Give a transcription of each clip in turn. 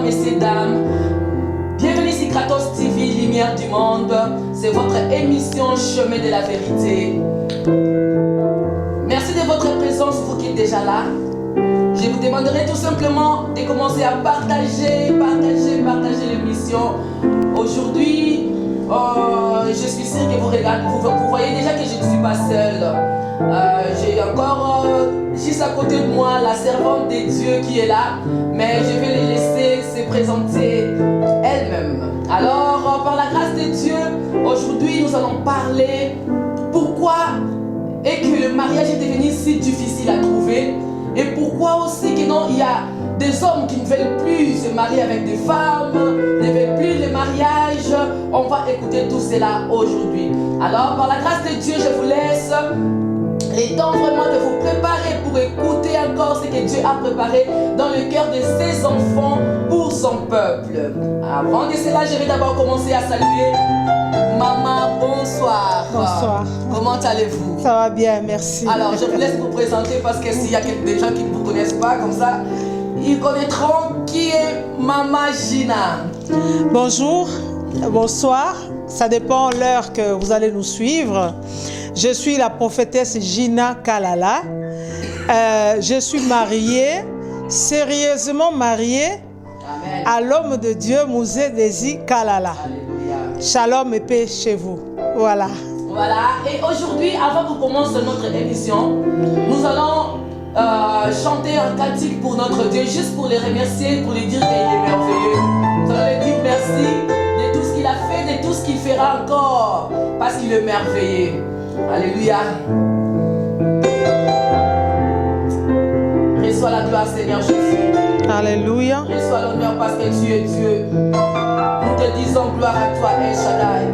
messieurs, dames. Bienvenue sur Kratos TV, Lumière du Monde. C'est votre émission Chemin de la Vérité. Merci de votre présence, vous qui êtes déjà là. Je vous demanderai tout simplement de commencer à partager l'émission. Aujourd'hui, je suis sûre que vous voyez déjà que je ne suis pas seule. J'ai encore juste à côté de moi la servante de Dieu qui est là, mais je vais les laisser se présenter elle-même. Alors, par la grâce de Dieu, aujourd'hui nous allons parler pourquoi est que le mariage est devenu si difficile à trouver et pourquoi aussi que non, il y a des hommes qui ne veulent plus se marier avec des femmes, ne veulent plus le mariage. On va écouter tout cela aujourd'hui. Alors, par la grâce de Dieu, je vous laisse le temps vraiment de vous préparer pour écouter encore ce que Dieu a préparé dans le cœur de ses enfants pour son peuple. Avant de cela, je vais d'abord commencer à saluer Maman. Bonsoir. Bonsoir. Comment allez-vous? Ça va bien, merci. Alors, je vous laisse vous présenter parce que s'il y a des gens qui ne vous connaissent pas comme ça, ils connaîtront qui est Maman Gina. Bonjour, bonsoir. Ça dépend de l'heure que vous allez nous suivre. Je suis la prophétesse Gina Kalala. Je suis mariée, sérieusement mariée, Amen. à l'homme de Dieu, Mouzé Desi Kalala. Alléluia. Shalom et paix chez vous. Voilà. Voilà, et aujourd'hui, avant qu'on commence notre émission, nous allons chanter un cantique pour notre Dieu, juste pour les remercier, pour lui dire qu'il est merveilleux. Nous allons lui dire merci de tout ce qu'il a fait, de tout ce qu'il fera encore, parce qu'il est merveilleux. Alléluia. Reçois la gloire, Seigneur Jésus. Alléluia. Reçois l'honneur parce que tu es Dieu. Nous te disons gloire à toi, El Shaddai.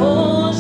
Oh,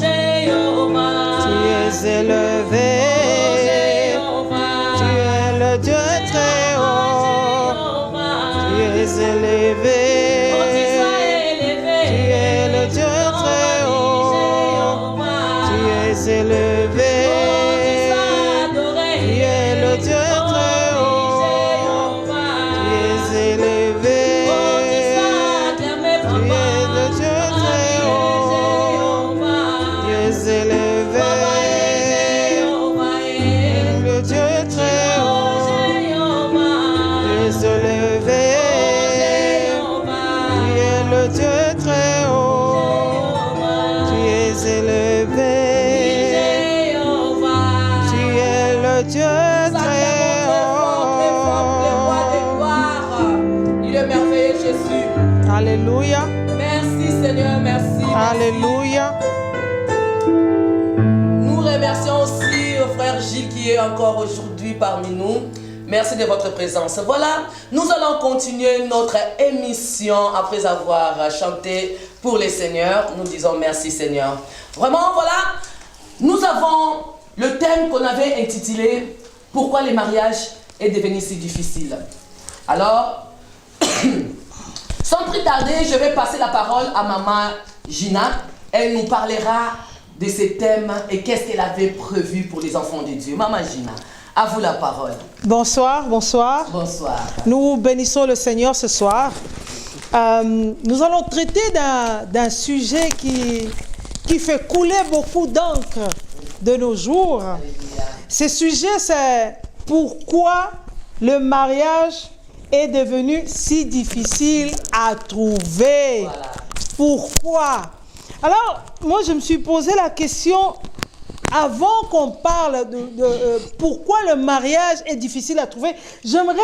Alléluia. Nous remercions aussi le frère Gilles qui est encore aujourd'hui parmi nous. Merci de votre présence. Voilà, nous allons continuer notre émission après avoir chanté pour les Seigneurs. Nous disons merci Seigneur. Vraiment, voilà, nous avons le thème qu'on avait intitulé « Pourquoi le mariage est devenu si difficile ?» Alors, sans plus tarder, je vais passer la parole à maman Gina. Elle nous parlera de ces thèmes et qu'est-ce qu'elle avait prévu pour les enfants de Dieu. Maman Gina, à vous la parole. Bonsoir, bonsoir. Bonsoir. Nous bénissons le Seigneur ce soir. Nous allons traiter d'un sujet qui fait couler beaucoup d'encre de nos jours. Ce sujet, c'est pourquoi le mariage est devenu si difficile à trouver. Voilà. Pourquoi? Alors, moi, je me suis posé la question, avant qu'on parle de pourquoi le mariage est difficile à trouver, j'aimerais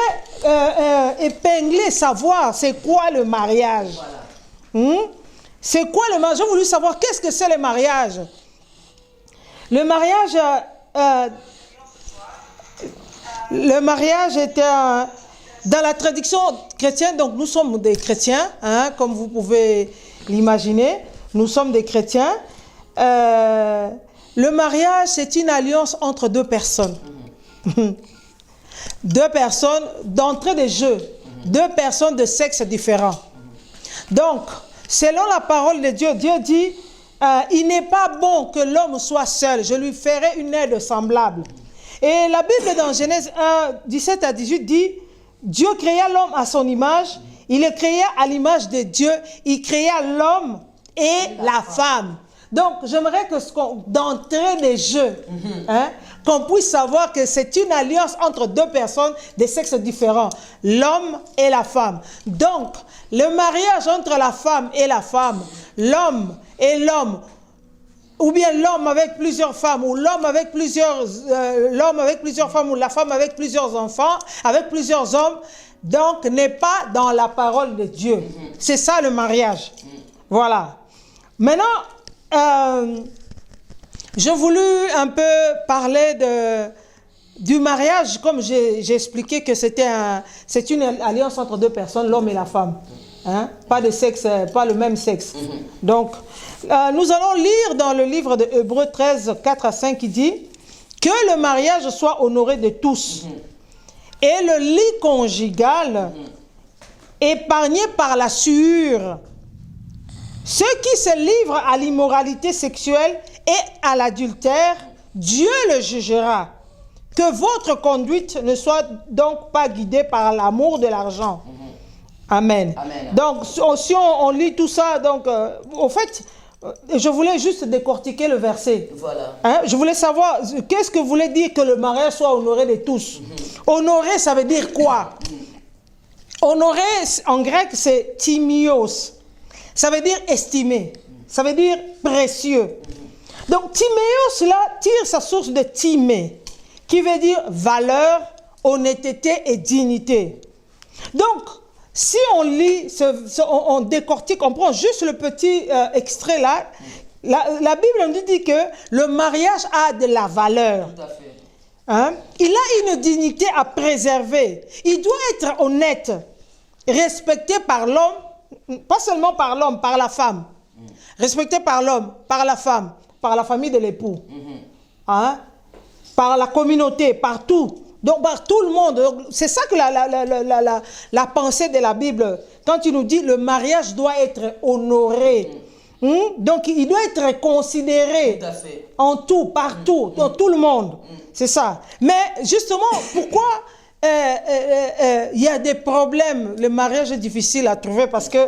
épingler, savoir c'est quoi le mariage. Voilà. C'est quoi le mariage? J'ai voulu savoir qu'est-ce que c'est le mariage. Le mariage était dans la tradition chrétienne, donc nous sommes des chrétiens, hein, comme vous pouvez l'imaginer, nous sommes des chrétiens. Le mariage, c'est une alliance entre deux personnes. Deux personnes d'entrée de jeu, deux personnes de sexe différents. Donc, selon la parole de Dieu, Dieu dit, il n'est pas bon que l'homme soit seul, je lui ferai une aide semblable. Et la Bible dans Genèse 1, 17 à 18 dit, Dieu créa l'homme à son image, il le créa à l'image de Dieu, il créa l'homme et la femme. Donc, j'aimerais que d'entrée des jeux, hein, qu'on puisse savoir que c'est une alliance entre deux personnes de sexes différents, l'homme et la femme. Donc, le mariage entre la femme et la femme, l'homme et l'homme, ou bien l'homme avec plusieurs femmes, ou l'homme avec plusieurs femmes, ou la femme avec plusieurs enfants, avec plusieurs hommes, donc n'est pas dans la parole de Dieu. C'est ça le mariage. Voilà. Maintenant, j'ai voulu un peu parler du mariage, comme j'ai expliqué que c'est une alliance entre deux personnes, l'homme et la femme. Hein? Pas de sexe, pas le même sexe. Donc, nous allons lire dans le livre de Hébreux 13, 4 à 5 qui dit que le mariage soit honoré de tous et le lit conjugal épargné par la sueur. Ceux qui se livrent à l'immoralité sexuelle et à l'adultère, Dieu le jugera. Que votre conduite ne soit donc pas guidée par l'amour de l'argent. Amen. Amen. Donc, si on lit tout ça, donc, au fait, je voulais juste décortiquer le verset. Voilà. Hein? Je voulais savoir, qu'est-ce que voulait dire que le mariage soit honoré de tous? Honoré, ça veut dire quoi? Honoré, en grec, c'est timios. Ça veut dire estimé. Ça veut dire précieux. Donc, timéos, là, tire sa source de timé, qui veut dire valeur, honnêteté et dignité. Donc, si on lit, on décortique, on prend juste le petit extrait là, la Bible nous dit que le mariage a de la valeur. Tout à fait. Hein? Il a une dignité à préserver. Il doit être honnête, respecté par l'homme, pas seulement par l'homme, par la femme. Respecté par l'homme, par la femme, par la famille de l'époux, hein? Par la communauté, partout. Donc, par tout le monde. C'est ça que la pensée de la Bible, quand il nous dit le mariage doit être honoré. Donc, il doit être considéré en tout, partout, dans tout le monde. C'est ça. Mais justement, pourquoi il y a des problèmes? Le mariage est difficile à trouver parce que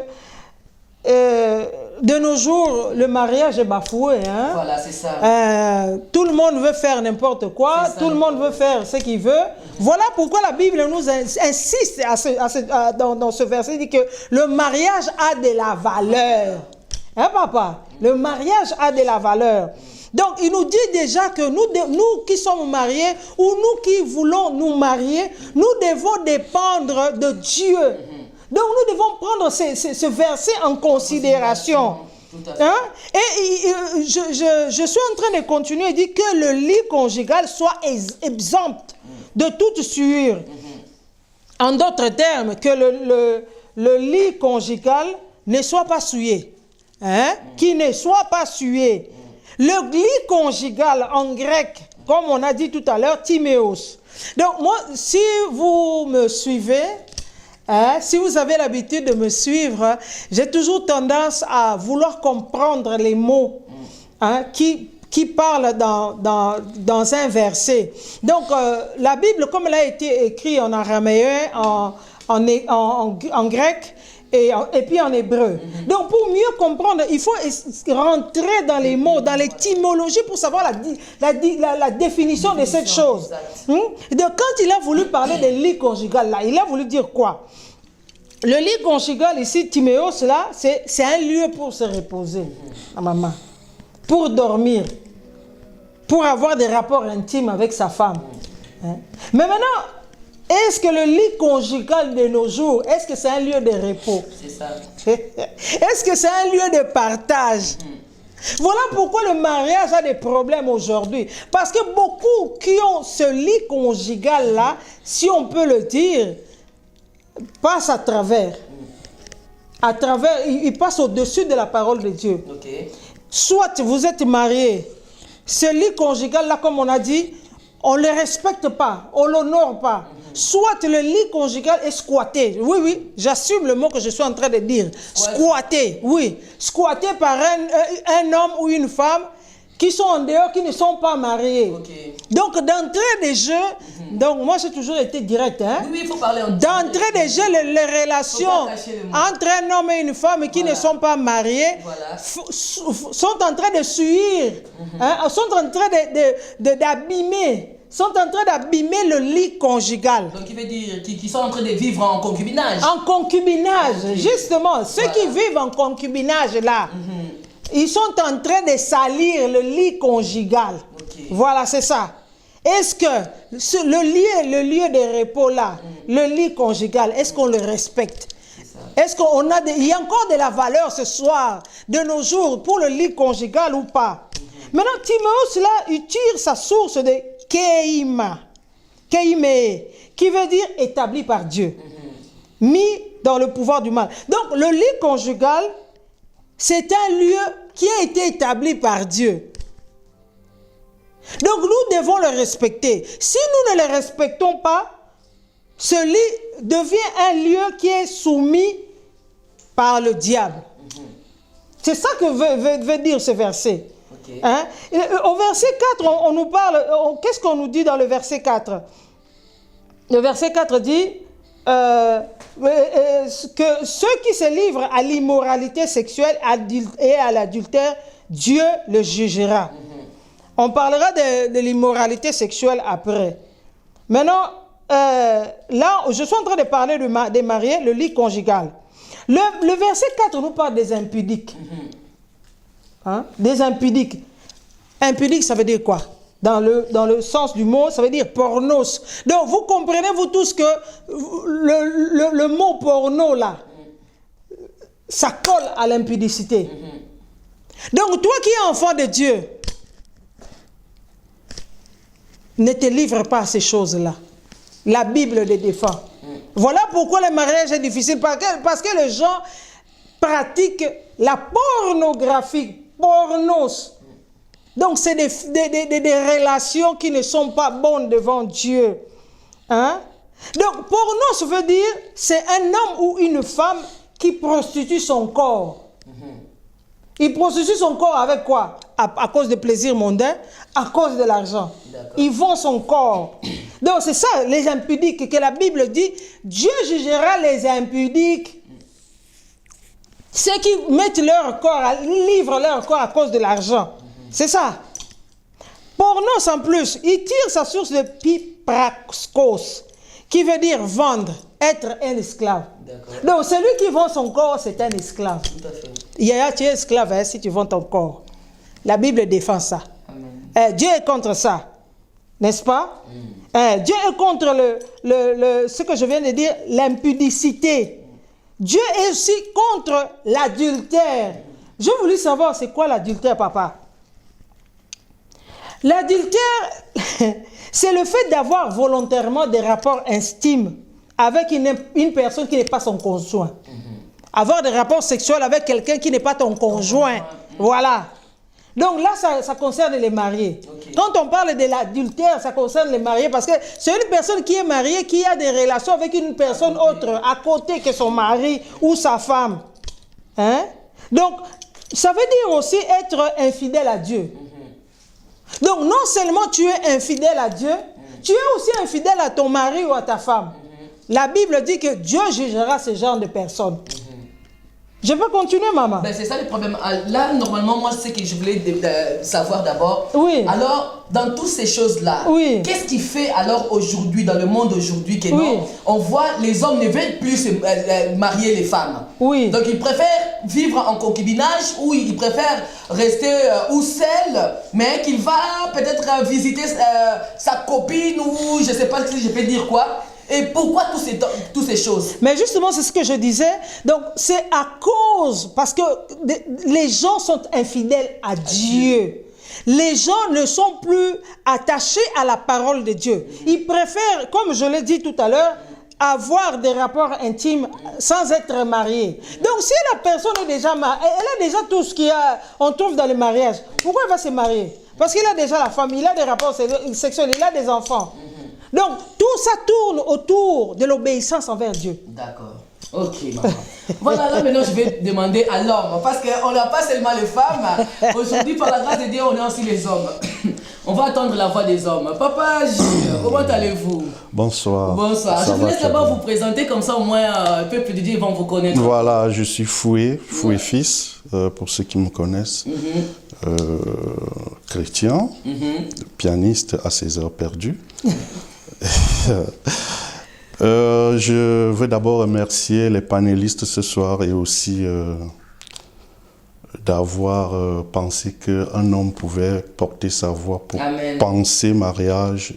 de nos jours, le mariage est bafoué. Hein? Voilà, c'est ça. Tout le monde veut faire n'importe quoi, tout le monde veut faire ce qu'il veut. Voilà pourquoi la Bible nous insiste dans ce verset, dit que le mariage a de la valeur. Hein, papa? Le mariage a de la valeur. Donc, il nous dit déjà que nous qui sommes mariés, ou nous qui voulons nous marier, nous devons dépendre de Dieu. Donc, nous devons prendre ce verset en considération. Tout à fait. Hein? Et je suis en train de continuer et dire que le lit conjugal soit exempt de toute souillure. En d'autres termes, que le lit conjugal ne soit pas souillé. Hein? Qu'il ne soit pas souillé. Le lit conjugal en grec, comme on a dit tout à l'heure, timéos. Donc moi, si vous me suivez, hein, si vous avez l'habitude de me suivre, j'ai toujours tendance à vouloir comprendre les mots hein, qui parlent dans un verset. Donc la Bible, comme elle a été écrite en araméen, en grec, et puis en hébreu. Donc, pour mieux comprendre, il faut rentrer dans les mots, dans l'étymologie pour savoir la définition de cette chose. Donc, quand il a voulu parler de lit conjugal, là, il a voulu dire quoi? Le lit conjugal ici, Timéos, là, c'est un lieu pour se reposer, maman, pour dormir, pour avoir des rapports intimes avec sa femme. Hein? Mais maintenant, est-ce que le lit conjugal de nos jours, est-ce que c'est un lieu de repos? C'est ça. Est-ce que c'est un lieu de partage? Voilà pourquoi le mariage a des problèmes aujourd'hui. Parce que beaucoup qui ont ce lit conjugal-là, si on peut le dire, passent à travers. Ils passent au-dessus de la parole de Dieu. Okay. Soit vous êtes marié, ce lit conjugal-là, comme on a dit, on ne le respecte pas, on ne l'honore pas. Soit le lit conjugal est squatté. Oui, oui, j'assume le mot que je suis en train de dire. Squatté, oui. Squatté par un homme ou une femme qui sont en dehors, qui ne sont pas mariés. Okay. Donc, d'entrée de jeu, donc moi j'ai toujours été direct. Hein? Oui, il faut parler en d'entrée de jeu, les relations entre un homme et une femme qui ne sont pas mariés sont en train de suivre, hein, sont en train d'abîmer. Sont en train d'abîmer le lit conjugal. Donc, il veut dire qu'ils sont en train de vivre en concubinage. En concubinage, justement. Ceux qui vivent en concubinage, là, ils sont en train de salir le lit conjugal. Voilà, c'est ça. Est-ce que le lieu de repos, là, le lit conjugal, est-ce qu'on le respecte? Est-ce qu'on a il y a encore de la valeur ce soir, de nos jours, pour le lit conjugal ou pas? Maintenant, Timéos, là, il tire sa source de Keima, qui veut dire établi par Dieu, mis dans le pouvoir du mal. Donc, le lit conjugal, c'est un lieu qui a été établi par Dieu. Donc, nous devons le respecter. Si nous ne le respectons pas, ce lit devient un lieu qui est soumis par le diable. C'est ça que veut dire ce verset. Hein? Au verset 4, on nous parle, qu'est-ce qu'on nous dit dans le verset 4? Le verset 4 dit que ceux qui se livrent à l'immoralité sexuelle et à l'adultère, Dieu le jugera. On parlera de l'immoralité sexuelle après. Maintenant, là, je suis en train de parler des mariés, le lit conjugal. Le verset 4 nous parle des impudiques. Hein? Des impudiques. Impudique, ça veut dire quoi? Dans le sens du mot, ça veut dire pornos. Donc, vous comprenez, vous tous, que le mot porno, là, ça colle à l'impudicité. Donc, toi qui es enfant de Dieu, ne te livre pas à ces choses-là. La Bible les défend. Voilà pourquoi le mariage est difficile. Parce que les gens pratiquent la pornographie. Pornos. Donc, c'est des relations qui ne sont pas bonnes devant Dieu. Hein? Donc, pornos veut dire, c'est un homme ou une femme qui prostitue son corps. Il prostitue son corps avec quoi? À cause de plaisirs mondains, à cause de l'argent. Ils vendent son corps. Donc, c'est ça, les impudiques, que la Bible dit, Dieu jugera les impudiques. Ceux qui mettent leur corps, livrent leur corps à cause de l'argent. C'est ça. Pornos en plus, il tire sa source de pipraskos, qui veut dire vendre, être un esclave. Donc celui qui vend son corps, c'est un esclave. Tout à fait. Yaya, tu es esclave hein, si tu vends ton corps. La Bible défend ça. Dieu est contre ça. N'est-ce pas? Dieu est contre ce que je viens de dire, l'impudicité. Dieu est aussi contre l'adultère. Je voulais savoir c'est quoi l'adultère, papa. L'adultère, c'est le fait d'avoir volontairement des rapports intimes avec une personne qui n'est pas son conjoint. Avoir des rapports sexuels avec quelqu'un qui n'est pas ton conjoint. Voilà. Donc là, ça concerne les mariés. Okay. Quand on parle de l'adultère, ça concerne les mariés parce que c'est une personne qui est mariée qui a des relations avec une personne autre à côté que son mari ou sa femme. Hein? Donc, ça veut dire aussi être infidèle à Dieu. Donc, non seulement tu es infidèle à Dieu, tu es aussi infidèle à ton mari ou à ta femme. La Bible dit que Dieu jugera ce genre de personnes. Je peux continuer, maman? Ben, c'est ça le problème. Là, normalement, moi, c'est ce que je voulais savoir d'abord. Oui. Alors, dans toutes ces choses-là, oui. Qu'est-ce qui fait alors aujourd'hui, dans le monde aujourd'hui, que non, on voit les hommes ne veulent plus marier les femmes. Oui. Donc, ils préfèrent vivre en concubinage ou ils préfèrent rester ou seul, mais qu'il va peut-être visiter sa copine ou je ne sais pas si je peux dire quoi. Et pourquoi toutes ces choses? Mais justement, c'est ce que je disais. Donc, c'est à cause, parce que les gens sont infidèles à Dieu. Les gens ne sont plus attachés à la parole de Dieu. Ils préfèrent, comme je l'ai dit tout à l'heure, avoir des rapports intimes sans être mariés. Donc, si la personne est déjà mariée, elle a déjà tout ce qu'on trouve dans le mariage, pourquoi elle va se marier? Parce qu'il a déjà la femme, il a des rapports sexuels, il a des enfants. Donc, tout ça tourne autour de l'obéissance envers Dieu. D'accord. Ok, maman. Voilà, là maintenant je vais demander à l'homme, parce qu'on n'a pas seulement les femmes. Aujourd'hui, par la grâce de Dieu, on est aussi les hommes. On va attendre la voix des hommes. Papa Gilles, comment allez-vous? Bonsoir. Bonsoir. Je vous laisse d'abord vous présenter, comme ça au moins le peuple de Dieu vont vous connaître. Voilà, je suis Foué fils, pour ceux qui me connaissent. Chrétien, pianiste à ses heures perdues. Je veux d'abord remercier les panélistes ce soir et aussi d'avoir pensé qu'un homme pouvait porter sa voix pour penser mariage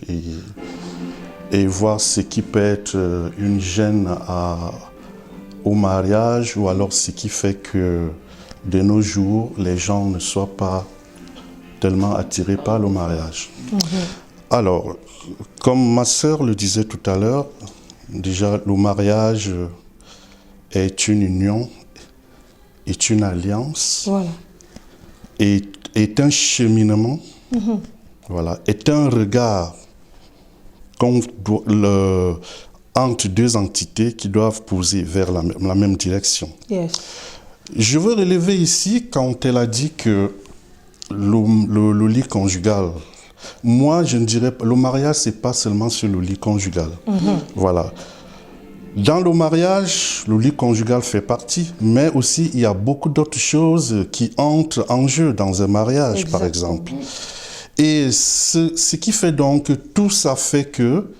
et voir ce qui peut être une gêne au mariage ou alors ce qui fait que de nos jours, les gens ne soient pas tellement attirés par le mariage. Alors, comme ma sœur le disait tout à l'heure, déjà le mariage est une union, est une alliance, voilà. est un cheminement, voilà, est un regard entre deux entités qui doivent poser vers la même direction. Yes. Je veux relever ici quand elle a dit que le lit conjugal, moi je ne dirais pas, le mariage c'est pas seulement sur le lit conjugal. Voilà. Dans le mariage, le lit conjugal fait partie, mais aussi il y a beaucoup d'autres choses qui entrent en jeu dans un mariage. Exactement. Par exemple. Et ce qui fait donc que tout ça fait que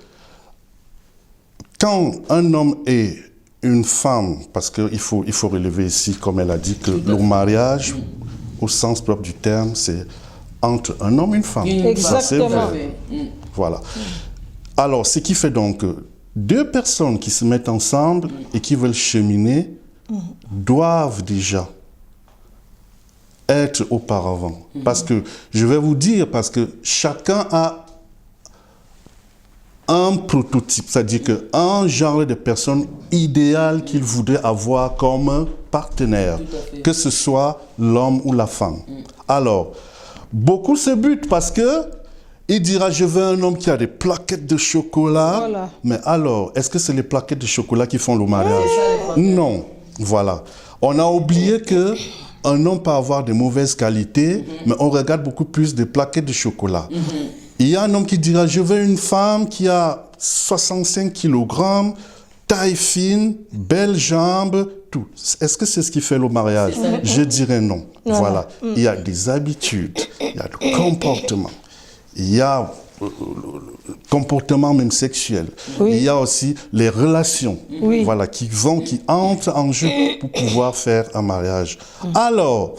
quand un homme et une femme, parce qu'il faut relever ici, comme elle a dit, que le mariage, au sens propre du terme, c'est entre un homme et une femme. Exactement. Ça, c'est vrai. Voilà. Alors, ce qui fait donc que deux personnes qui se mettent ensemble et qui veulent cheminer doivent déjà être auparavant. Parce que, je vais vous dire, parce que chacun a un prototype, c'est-à-dire qu'un genre de personne idéale qu'il voudrait avoir comme partenaire, que ce soit l'homme ou la femme. Alors, beaucoup se butent parce que il dira, je veux un homme qui a des plaquettes de chocolat. Voilà. Mais alors, est-ce que c'est les plaquettes de chocolat qui font le mariage? Non. Voilà. On a oublié que un homme peut avoir de mauvaises qualités, mais on regarde beaucoup plus des plaquettes de chocolat. Il y a un homme qui dira, je veux une femme qui a 65 kg, taille fine, belles jambes, tout. Est-ce que c'est ce qui fait le mariage? Je dirais non. Voilà. Il y a des habitudes, il y a le comportement, il y a le comportement même sexuel. Il y a aussi les relations, voilà, qui entrent en jeu pour pouvoir faire un mariage. Alors,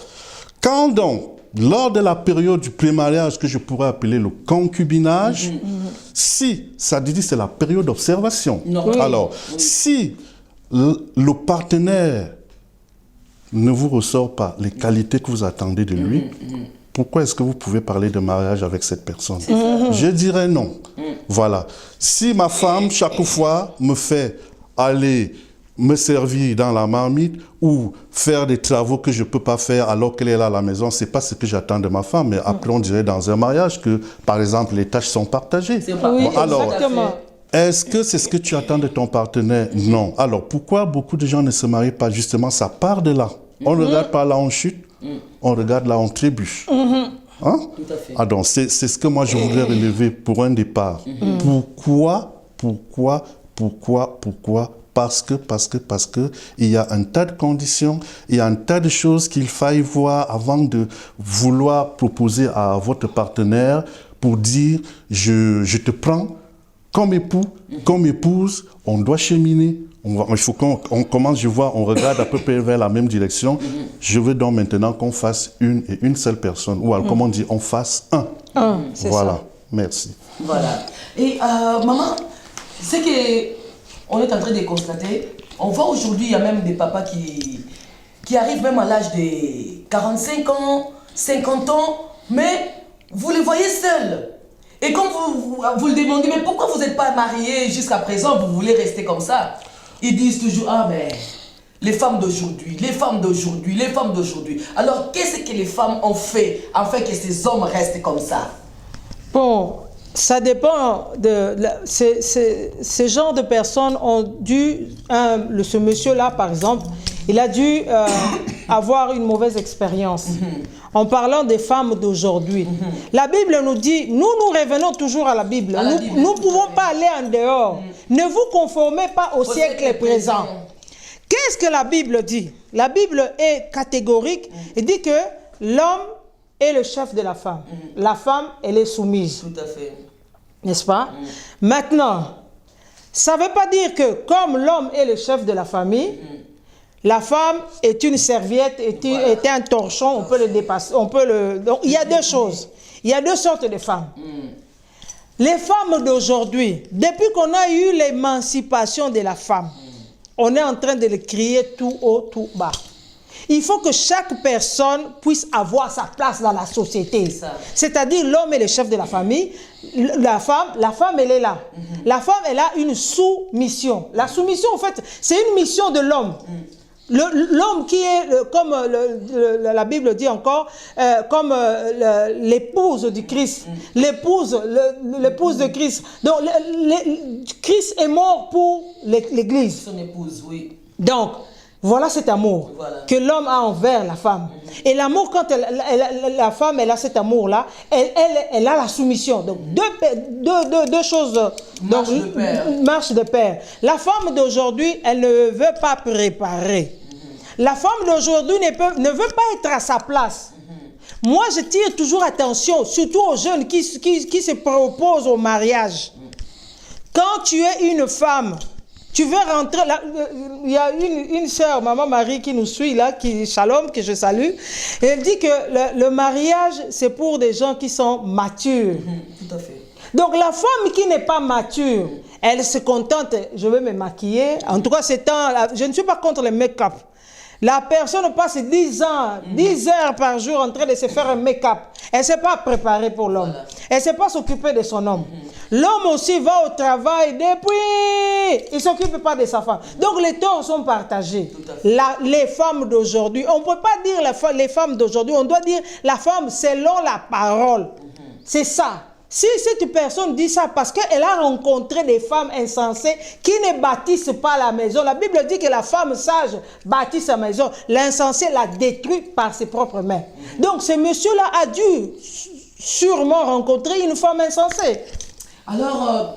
quand donc, lors de la période du pré-mariage que je pourrais appeler le concubinage, si, ça dit c'est la période d'observation. Alors, si le partenaire ne vous ressort pas les qualités que vous attendez de lui, pourquoi est-ce que vous pouvez parler de mariage avec cette personne? Je dirais non. Voilà. Si ma femme, chaque fois, me fait aller me servir dans la marmite ou faire des travaux que je ne peux pas faire alors qu'elle est là à la maison, ce n'est pas ce que j'attends de ma femme. Mais après, on dirait dans un mariage que, par exemple, les tâches sont partagées. Oui, alors, exactement. est-ce que c'est ce que tu attends de ton partenaire? Non. Alors, pourquoi beaucoup de gens ne se marient pas? Justement, ça part de là. On ne regarde pas là, on chute. On regarde là, on trébuche. Hein? Tout à fait. Ah donc, c'est ce que moi, je voudrais relever pour un départ. Pourquoi? Parce que il y a un tas de conditions, il y a un tas de choses qu'il faille voir avant de vouloir proposer à votre partenaire pour dire je te prends comme époux, comme épouse, on doit cheminer. Il faut qu'on commence, je vois, on regarde à peu près vers la même direction. Je veux donc maintenant qu'on fasse une seule personne. Ou alors, comme on dit, on fasse un. Voilà, ça. Merci. Voilà. Et maman, c'est qu'on est en train de constater, on voit aujourd'hui, il y a même des papas qui arrivent même à l'âge de 45 ans, 50 ans, mais vous les voyez seuls. Et quand vous le demandez, mais pourquoi vous n'êtes pas mariés jusqu'à présent, vous voulez rester comme ça? Ils disent toujours, ah mais les femmes d'aujourd'hui, les femmes d'aujourd'hui, les femmes d'aujourd'hui. Alors qu'est-ce que les femmes ont fait afin que ces hommes restent comme ça? Bon, ça dépend de... Ces genres de personnes ont dû... ce monsieur-là, par exemple, il a dû avoir une mauvaise expérience. En parlant des femmes d'aujourd'hui. La Bible nous dit, nous revenons toujours à la Bible. Nous ne pouvons pas aller en dehors. Ne vous conformez pas au siècle présent. Qu'est-ce que la Bible dit? La Bible est catégorique et dit que l'homme est le chef de la femme. La femme, elle est soumise. Tout à fait. N'est-ce pas? Maintenant, ça ne veut pas dire que comme l'homme est le chef de la famille, la femme est une serviette, est un torchon, on peut le dépasser. Donc, il y a deux choses. Il y a deux sortes de femmes. Les femmes d'aujourd'hui, depuis qu'on a eu l'émancipation de la femme, on est en train de le crier tout haut, tout bas. Il faut que chaque personne puisse avoir sa place dans la société. C'est-à-dire l'homme est le chef de la famille, la femme elle est là. La femme, elle a une soumission. La soumission, en fait, c'est une mission de l'homme. L'homme qui est, comme la Bible dit encore, comme l'épouse du Christ. L'épouse de Christ. Donc, Christ est mort pour l'Église. Son épouse, oui. Donc, voilà cet amour que l'homme a envers la femme. Et l'amour, quand la femme elle a cet amour-là, elle a la soumission. Donc, deux choses marchent de pair. La femme d'aujourd'hui, elle ne veut pas préparer. La femme d'aujourd'hui ne veut pas être à sa place. Moi, je tire toujours attention, surtout aux jeunes qui se proposent au mariage. Quand tu es une femme, tu veux rentrer là, il y a une sœur, maman Marie, qui nous suit là, Shalom, que je salue. Et elle dit que le mariage, c'est pour des gens qui sont matures. Tout à fait. Donc la femme qui n'est pas mature, elle se contente, je vais me maquiller. En tout cas, je ne suis pas contre le make-up. La personne passe 10 ans, 10 heures par jour en train de se faire un make-up. Elle ne s'est pas préparée pour l'homme. Elle ne sait pas s'occuper de son homme. L'homme aussi va au travail depuis. Il ne s'occupe pas de sa femme. Donc les torts sont partagés. Les femmes d'aujourd'hui, on ne peut pas dire les femmes d'aujourd'hui, on doit dire la femme selon la parole. C'est ça. Si cette personne dit ça parce qu'elle a rencontré des femmes insensées qui ne bâtissent pas la maison. La Bible dit que la femme sage bâtit sa maison. L'insensé la détruit par ses propres mains. Donc ce monsieur-là a dû sûrement rencontrer une femme insensée. Alors,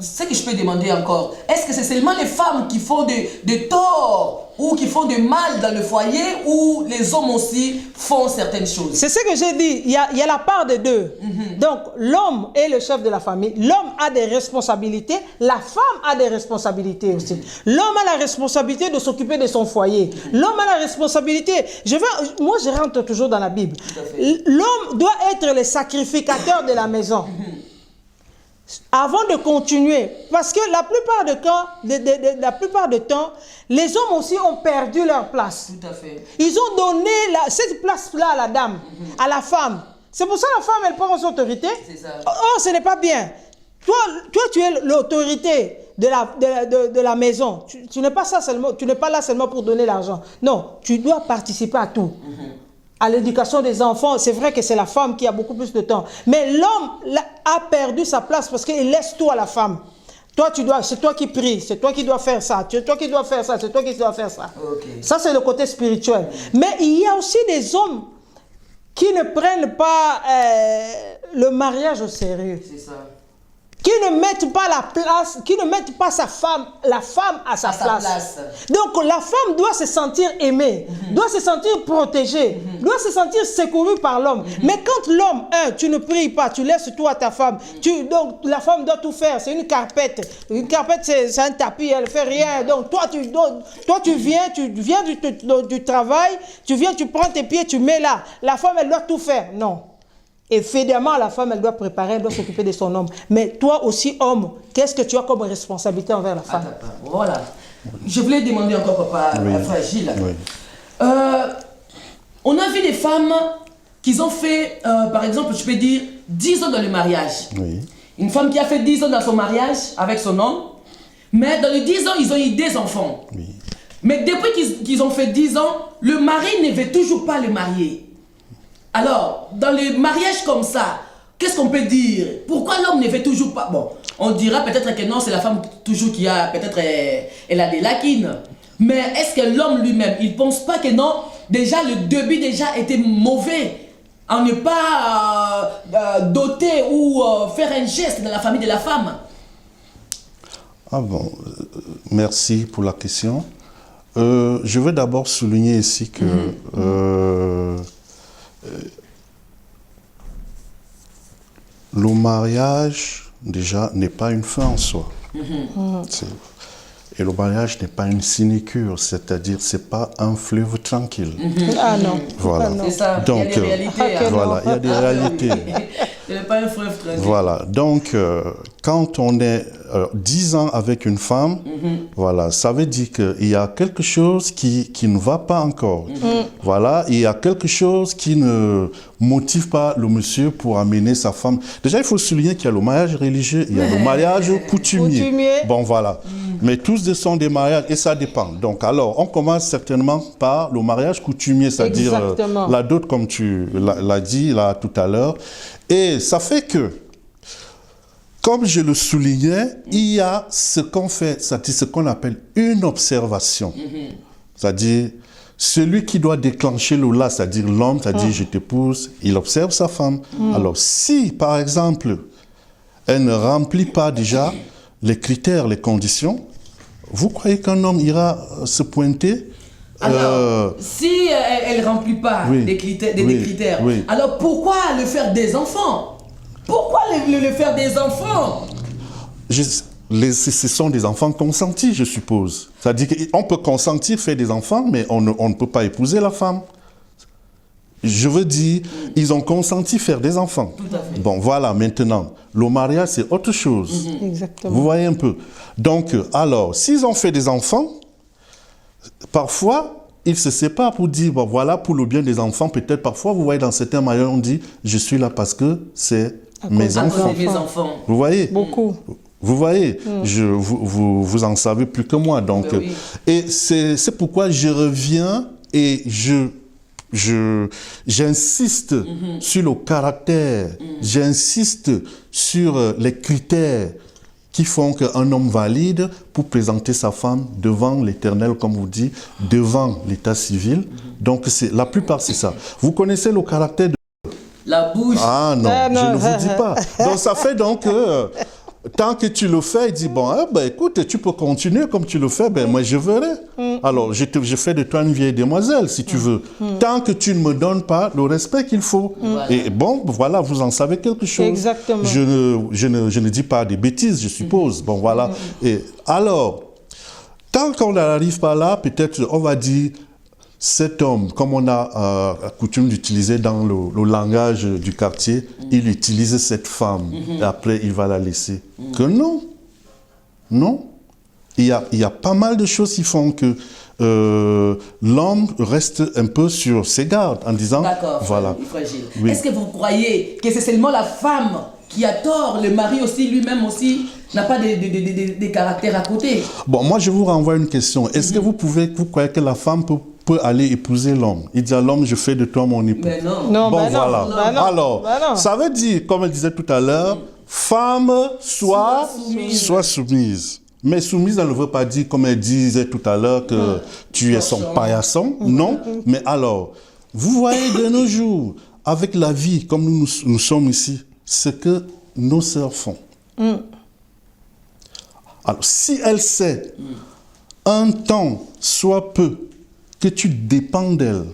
ce que je peux demander encore, est-ce que c'est seulement les femmes qui font des torts ou qui font du mal dans le foyer ou les hommes aussi font certaines choses? C'est ce que j'ai dit, il y a la part des deux. Donc, l'homme est le chef de la famille, l'homme a des responsabilités, la femme a des responsabilités aussi. L'homme a la responsabilité de s'occuper de son foyer. L'homme a la responsabilité, moi je rentre toujours dans la Bible. L'homme doit être le sacrificateur de la maison. avant de continuer, parce que la plupart du temps, les hommes aussi ont perdu leur place. Tout à fait. Ils ont donné cette place-là à la dame, à la femme. C'est pour ça que la femme, elle prend son autorité. C'est ça. Oh, ce n'est pas bien. Toi, tu es l'autorité de la maison. Tu n'es pas ça seulement, tu n'es pas là seulement pour donner l'argent. Non, tu dois participer à tout. À l'éducation des enfants, c'est vrai que c'est la femme qui a beaucoup plus de temps. Mais l'homme a perdu sa place parce qu'il laisse tout à la femme. Toi, c'est toi qui pries, c'est toi qui dois faire ça, c'est toi qui dois faire ça, c'est toi qui dois faire ça. Okay. Ça, c'est le côté spirituel. Mais il y a aussi des hommes qui ne prennent pas le mariage au sérieux. C'est ça. Qui ne mettent pas la place, qui ne mettent pas la femme à sa place. Donc la femme doit se sentir aimée, doit se sentir protégée, doit se sentir secourue par l'homme. Mais quand l'homme, tu ne pries pas, tu laisses tout à ta femme, donc la femme doit tout faire, c'est une carpette. Une carpette, c'est un tapis, elle ne fait rien. Donc toi, tu viens du travail, tu prends tes pieds, tu mets là. La femme, elle doit tout faire. Non. Évidemment, la femme, elle doit préparer, elle doit s'occuper de son homme. Mais toi aussi, homme, qu'est-ce que tu as comme responsabilité envers la femme? Voilà. Je voulais demander encore, papa, frère Gilles. Oui. On a vu des femmes qui ont fait, par exemple, je peux dire, 10 ans dans le mariage. Oui. Une femme qui a fait 10 ans dans son mariage avec son homme, mais dans les 10 ans, ils ont eu des enfants. Oui. Mais depuis qu'ils ont fait 10 ans, le mari ne veut toujours pas le marier. Alors, dans les mariages comme ça, qu'est-ce qu'on peut dire? Pourquoi l'homme ne veut toujours pas? Bon, on dira peut-être que non, c'est la femme toujours qui a, peut-être elle a des lacunes. Mais est-ce que l'homme lui-même, il ne pense pas que non, déjà le début déjà était mauvais, en ne pas doter ou faire un geste dans la famille de la femme? Ah bon, merci pour la question. Je veux d'abord souligner ici que le mariage, déjà, n'est pas une fin en soi. Et le mariage n'est pas une sinécure, c'est-à-dire c'est pas un fleuve tranquille. Ah non. Voilà. C'est ça. Donc, il y a des réalités. Voilà, il y a des réalités. Ce n'est pas un fleuve tranquille. Voilà. Donc, quand on est 10 ans avec une femme, voilà, ça veut dire qu'il y a quelque chose qui ne va pas encore. Voilà, il y a quelque chose qui ne motive pas le monsieur pour amener sa femme. Déjà, il faut souligner qu'il y a le mariage religieux, il y a le mariage coutumier. Bon, voilà. Mais tous sont des mariages et ça dépend. Donc, alors, on commence certainement par le mariage coutumier, c'est-à-dire la dot, comme tu l'as dit là tout à l'heure. Et ça fait que, comme je le soulignais, il y a ce qu'on fait, c'est-à-dire ce qu'on appelle une observation. C'est-à-dire, celui qui doit déclencher le là, c'est-à-dire l'homme, c'est-à-dire je t'épouse, il observe sa femme. Alors, si, par exemple, elle ne remplit pas déjà les critères, les conditions, vous croyez qu'un homme ira se pointer? Alors, si elle ne remplit pas des critères, alors pourquoi le faire des enfants? Pourquoi le faire des enfants? Ce sont des enfants consentis, je suppose. C'est-à-dire qu'on peut consentir, faire des enfants, mais on ne peut pas épouser la femme. Je veux dire, ils ont consenti faire des enfants. Tout à fait. Bon, voilà, maintenant, le mariage, c'est autre chose. Exactement. Vous voyez un peu. Donc, alors, s'ils ont fait des enfants, parfois, ils se séparent pour dire, bon, voilà, pour le bien des enfants, peut-être parfois, vous voyez, dans certains mariages, on dit, je suis là parce que c'est mes enfants. Vous voyez? Beaucoup. Vous voyez, vous en savez plus que moi. Donc, et c'est pourquoi je reviens et j'insiste sur le caractère, j'insiste sur les critères qui font qu'un homme valide pour présenter sa femme devant l'Éternel, comme vous dites, devant l'état civil. Donc, la plupart, c'est ça. Vous connaissez le caractère de... La bouche. Ah non, je ne vous dis pas. Donc, ça fait donc... tant que tu le fais, il dit, bon, écoute, tu peux continuer comme tu le fais, moi je verrai. Alors, je fais de toi une vieille demoiselle, si tu veux. Tant que tu ne me donnes pas le respect qu'il faut. Et bon, voilà, vous en savez quelque chose. Exactement. Je ne dis pas des bêtises, je suppose. Bon, voilà. Et alors, tant qu'on n'arrive pas là, peut-être on va dire, cet homme, comme on a coutume d'utiliser dans le langage du quartier, il utilise cette femme et après il va la laisser. Que non. Non. Il y a pas mal de choses qui font que l'homme reste un peu sur ses gardes en disant... D'accord, voilà. fragile. Oui. Est-ce que vous croyez que c'est seulement la femme qui a tort, le mari aussi, lui-même aussi, n'a pas des caractères à côté? Bon, moi je vous renvoie une question. Est-ce que vous croyez que la femme peut aller épouser l'homme? Il dit à l'homme, je fais de toi mon époux. Mais non. Non, Bon, ben non, voilà. ben non, Alors, ben non. ça veut dire, comme elle disait tout à l'heure, femme soit soumise. Mais soumise, elle ne veut pas dire, comme elle disait tout à l'heure, que tu es son paillasson. Non. Mais alors, vous voyez de nos jours, avec la vie, comme nous sommes ici, ce que nos sœurs font. Alors, si elle sait un temps, soit peu, que tu dépends d'elle,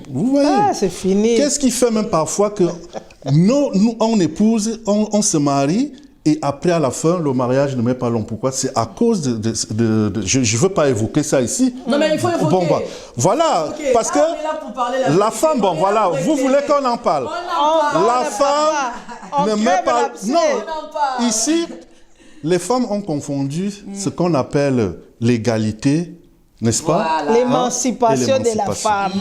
vous voyez, C'est fini. qu'est-ce qui fait même parfois que nous on épouse, on se marie, et après, à la fin, le mariage ne met pas long. Pourquoi? C'est à cause je ne veux pas évoquer ça ici. Non, mais il faut évoquer. Bon, bah, voilà, Okay. parce que on est là pour parler la femme, bon, voilà, vous voulez qu'on en parle. La femme ne met pas... Non, ici, les femmes ont confondu ce qu'on appelle l'égalité, n'est-ce pas? Voilà. L'émancipation de la femme.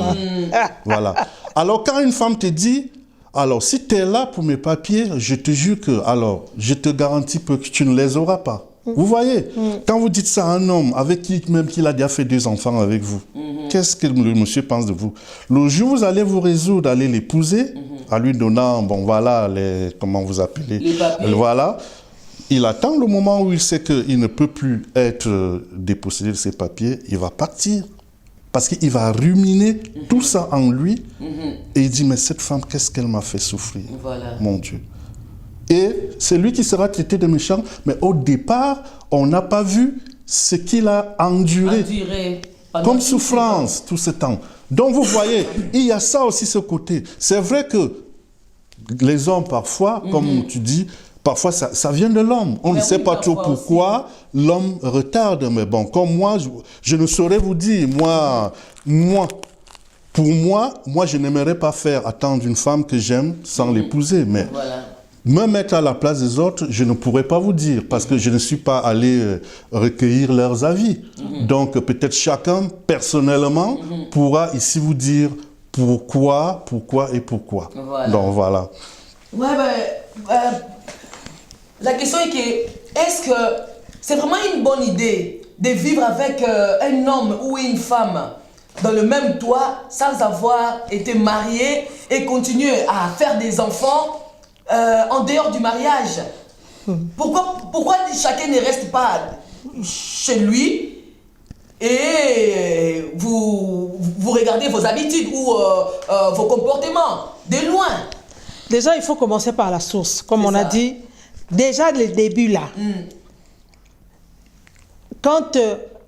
Voilà. Alors, quand une femme te dit, alors, si tu es là pour mes papiers, je te jure que, alors, je te garantis que tu ne les auras pas. Vous voyez, quand vous dites ça à un homme avec qui, même qu'il a déjà fait 2 enfants avec vous, qu'est-ce que le monsieur pense de vous? Le jour où vous allez vous résoudre d'aller l'épouser, en lui donnant, bon, voilà, comment vous appelez? Les papiers. Voilà. Il attend le moment où il sait qu'il ne peut plus être dépossédé de ses papiers, il va partir. Parce qu'il va ruminer tout ça en lui et il dit, mais cette femme, qu'est-ce qu'elle m'a fait souffrir? Voilà. Mon Dieu. Et c'est lui qui sera traité de méchant, mais au départ, on n'a pas vu ce qu'il a enduré comme souffrance tout ce temps. Donc vous voyez, il y a ça aussi, ce côté. C'est vrai que les hommes, parfois, comme tu dis, parfois ça vient de l'homme. On ne sait pas trop pourquoi l'homme retarde. Mais bon, comme moi, je ne saurais vous dire, pour moi, je n'aimerais pas faire attendre une femme que j'aime sans l'épouser. Mais me mettre à la place des autres, je ne pourrais pas vous dire parce que je ne suis pas allé recueillir leurs avis. Donc peut-être chacun, personnellement, pourra ici vous dire pourquoi et pourquoi. Voilà. Donc voilà. Ouais, la question est que, est-ce que c'est vraiment une bonne idée de vivre avec un homme ou une femme dans le même toit sans avoir été marié et continuer à faire des enfants en dehors du mariage? Pourquoi chacun ne reste pas chez lui et vous regardez vos habitudes ou vos comportements de loin? Déjà, il faut commencer par la source, comme on a dit. Déjà, le début là. Quand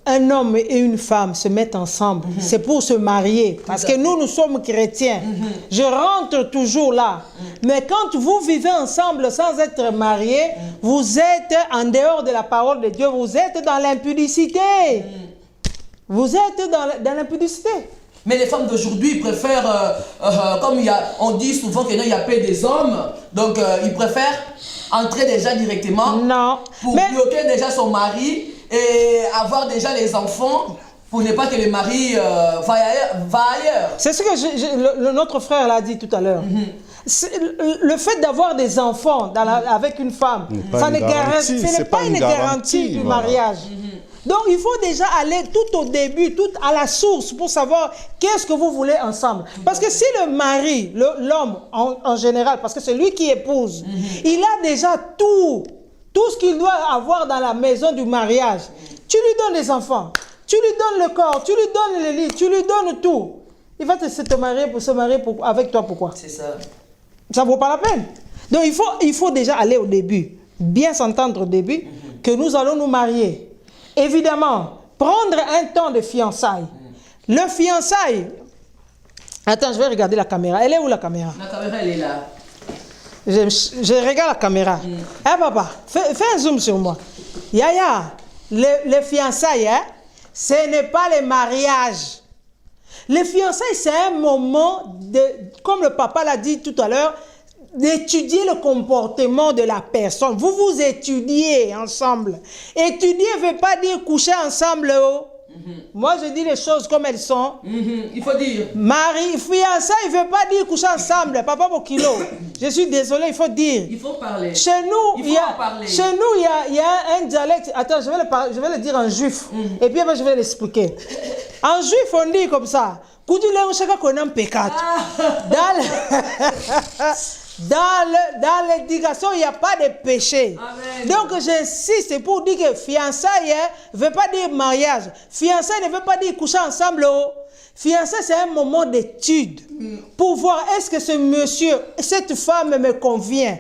un homme et une femme se mettent ensemble, c'est pour se marier. Parce que nous sommes chrétiens. Je rentre toujours là. Mais quand vous vivez ensemble sans être mariés, vous êtes en dehors de la parole de Dieu. Vous êtes dans l'impudicité. Vous êtes dans l'impudicité. Mais les femmes d'aujourd'hui préfèrent, comme on dit souvent qu'il y a peu des hommes, donc ils préfèrent entrer déjà directement pour bloquer déjà son mari et avoir déjà les enfants pour ne pas que le mari va ailleurs. C'est ce que notre frère l'a dit tout à l'heure. Le fait d'avoir des enfants avec une femme, ce n'est pas une garantie du mariage. Donc, il faut déjà aller tout au début, tout à la source pour savoir qu'est-ce que vous voulez ensemble. Parce que si le mari, l'homme en général, parce que c'est lui qui épouse, il a déjà tout ce qu'il doit avoir dans la maison du mariage. Tu lui donnes les enfants, tu lui donnes le corps, tu lui donnes les lits, tu lui donnes tout. Il va se marier avec toi, pourquoi? C'est ça. Ça ne vaut pas la peine. Donc, il faut déjà aller au début, bien s'entendre au début, que nous allons nous marier. Évidemment, prendre un temps de fiançailles. Le fiançailles... Attends, je vais regarder la caméra. Elle est où la caméra? La caméra, elle est là. Je regarde la caméra. Eh papa, fais un zoom sur moi. Yaya, les fiançailles, ce n'est pas le mariage. Les fiançailles, c'est un moment, comme le papa l'a dit tout à l'heure, d'étudier le comportement de la personne. Vous vous étudiez ensemble. Étudier ne veut pas dire coucher ensemble. Moi, je dis les choses comme elles sont. Il faut dire. Mari, fiançailles, il ne veut pas dire coucher ensemble. Papa Bokilo, je suis désolé, il faut dire. Il faut parler. Chez nous, il y a un dialecte. Attends, je vais le dire en juif. Et puis après, je vais l'expliquer. En juif, on dit comme ça. Dans l'éducation, il n'y a pas de péché. Amen. Donc, j'insiste pour dire que fiançailles ne veut pas dire mariage. Fiançailles ne veut pas dire coucher ensemble. Fiançailles, c'est un moment d'étude pour voir est-ce que ce monsieur, cette femme me convient.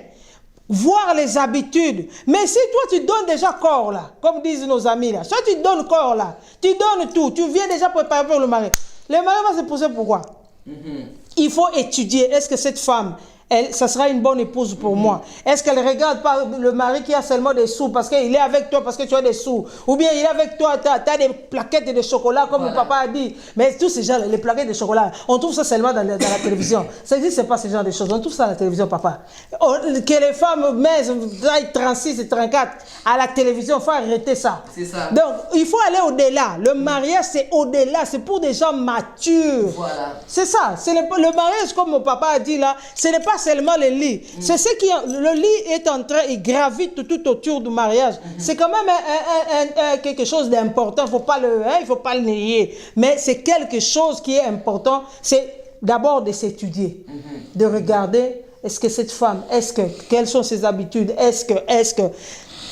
Voir les habitudes. Mais si toi, tu donnes déjà corps là, comme disent nos amis là, soit tu donnes corps là, tu donnes tout, tu viens déjà préparer pour le mari. Le mari va se poser pourquoi? Il faut étudier. Est-ce que cette femme, ça sera une bonne épouse pour moi? Est-ce qu'elle ne regarde pas le mari qui a seulement des sous parce qu'il est avec toi parce que tu as des sous? Ou bien il est avec toi, tu as des plaquettes de chocolat comme le papa a dit. Mais tous ces gens, les plaquettes de chocolat, on trouve ça seulement dans la télévision. Ça n'existe pas ce genre de choses. On trouve ça à la télévision, papa. Que les femmes mettent 36 et 34 à la télévision, il faut arrêter ça. C'est ça. Donc il faut aller au-delà. Le mariage, c'est au-delà. C'est pour des gens matures. Voilà. C'est ça. C'est le mariage, comme mon papa a dit là, ce n'est pas seulement le lit. C'est ce qui le lit est en train, il gravite tout autour du mariage. C'est quand même quelque chose d'important. Il ne faut pas le nier. Mais c'est quelque chose qui est important. C'est d'abord de s'étudier, de regarder est-ce que cette femme, quelles sont ses habitudes, est-ce que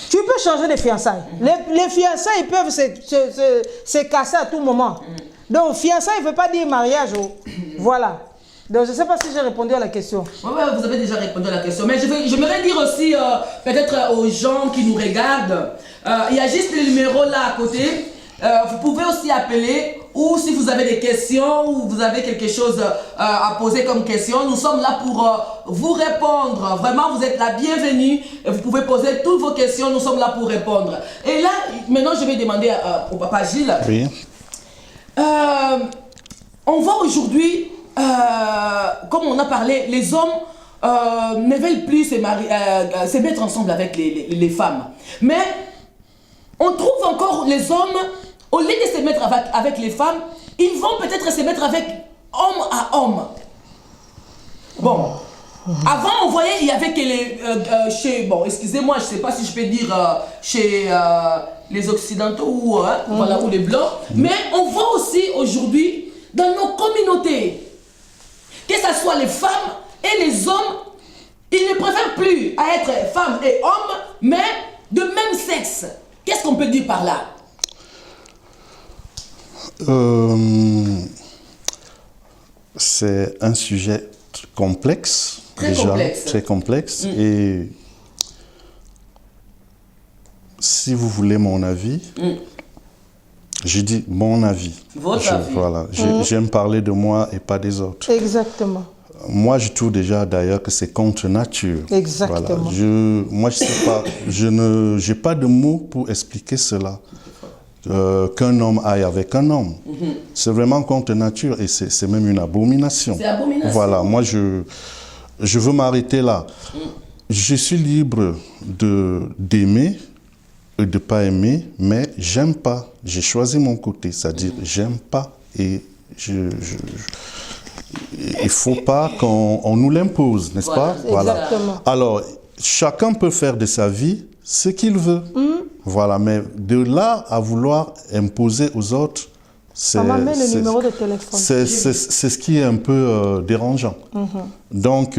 tu peux changer de fiançailles. Les fiançailles peuvent se casser à tout moment. Donc fiançailles ne veut pas dire mariage. Voilà. Donc, je ne sais pas si j'ai répondu à la question. Oui, vous avez déjà répondu à la question. Mais j'aimerais dire aussi, peut-être aux gens qui nous regardent, il y a juste le numéro là à côté. Vous pouvez aussi appeler, ou si vous avez des questions, ou vous avez quelque chose à poser comme question, nous sommes là pour vous répondre. Vraiment, vous êtes la bienvenue. Vous pouvez poser toutes vos questions, nous sommes là pour répondre. Et là, maintenant, je vais demander au papa Gilles. Oui. On voit aujourd'hui... comme on a parlé, les hommes ne veulent plus se mettre ensemble avec les femmes. Mais on trouve encore les hommes, au lieu de se mettre avec les femmes, ils vont peut-être se mettre avec homme à homme. Bon. Avant, on voyait, il y avait que bon, excusez-moi, je ne sais pas si je peux dire chez les Occidentaux ou les Blancs, mais on voit aussi aujourd'hui dans nos communautés, que ce soit les femmes et les hommes, ils ne préfèrent plus à être femmes et hommes, mais de même sexe. Qu'est-ce qu'on peut dire par là? C'est un sujet complexe, très complexe. Et si vous voulez mon avis, je dis mon avis. Votre avis. Voilà, j'aime parler de moi et pas des autres. Exactement. Moi, je trouve déjà d'ailleurs que c'est contre nature. Exactement. Voilà. Moi, je sais pas, j'ai pas de mots pour expliquer cela. Qu'un homme aille avec un homme. C'est vraiment contre nature et c'est même une abomination. C'est abomination. Voilà, moi, je veux m'arrêter là. Je suis libre d'aimer et de ne pas aimer, mais j'aime pas. J'ai choisi mon côté, c'est-à-dire j'aime pas et il ne faut pas qu'on nous l'impose, n'est-ce pas? Voilà. Exactement. Alors, chacun peut faire de sa vie ce qu'il veut. Voilà, mais de là à vouloir imposer aux autres, ça m'amène le numéro de téléphone. C'est ce qui est un peu dérangeant. Donc,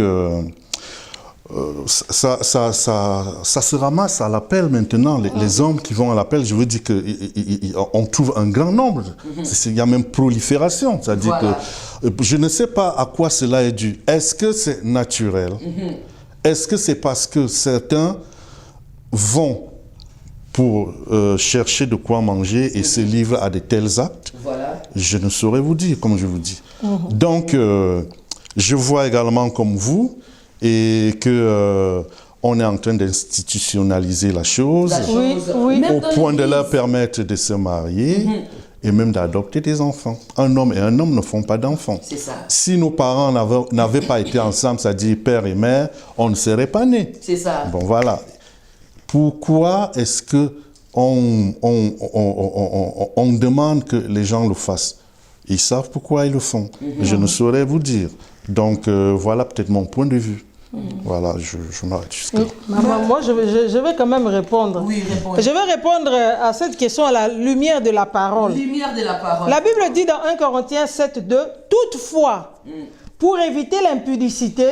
ça se ramasse à l'appel maintenant. Les hommes qui vont à l'appel, je veux dire qu'on trouve un grand nombre. Il y a même prolifération. C'est-à-dire que je ne sais pas à quoi cela est dû. Est-ce que c'est naturel? Est-ce que c'est parce que certains vont pour chercher de quoi manger et se livrent à de tels actes? Je ne saurais vous dire, comme je vous dis. Donc, je vois également comme vous et que on est en train d'institutionnaliser la chose, oui. au point de leur permettre de se marier. et même d'adopter des enfants. Un homme et un homme ne font pas d'enfants. C'est ça. Si nos parents n'avaient pas été ensemble, c'est-à-dire père et mère, on ne serait pas nés. C'est ça. Bon, voilà. Pourquoi est-ce que on demande que les gens le fassent? Ils savent pourquoi ils le font. Je ne saurais vous dire. Donc, voilà peut-être mon point de vue. Voilà, je m'arrête jusqu'à là. Maman, moi, je vais quand même répondre. Oui, répondez. Je vais répondre à cette question à la lumière de la parole. Lumière de la parole. La Bible dit dans 1 Corinthiens 7, 2, toutefois, pour éviter l'impudicité,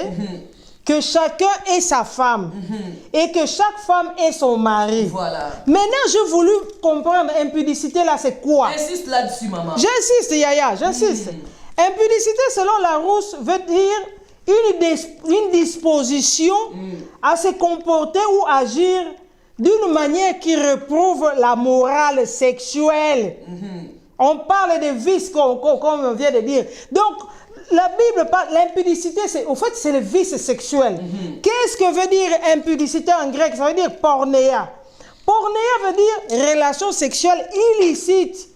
que chacun ait sa femme et que chaque femme ait son mari. Voilà. Maintenant, j'ai voulu comprendre impudicité là, c'est quoi? Insiste là-dessus, maman. J'insiste, Yaya, j'insiste. Impudicité, selon Larousse, veut dire une disposition à se comporter ou agir d'une manière qui reprouve la morale sexuelle. On parle de vices, comme on vient de dire. Donc, la Bible parle, l'impudicité, en fait, c'est le vice sexuel. Qu'est-ce que veut dire impudicité en grec? Ça veut dire pornéia. Pornéia veut dire relation sexuelle illicite.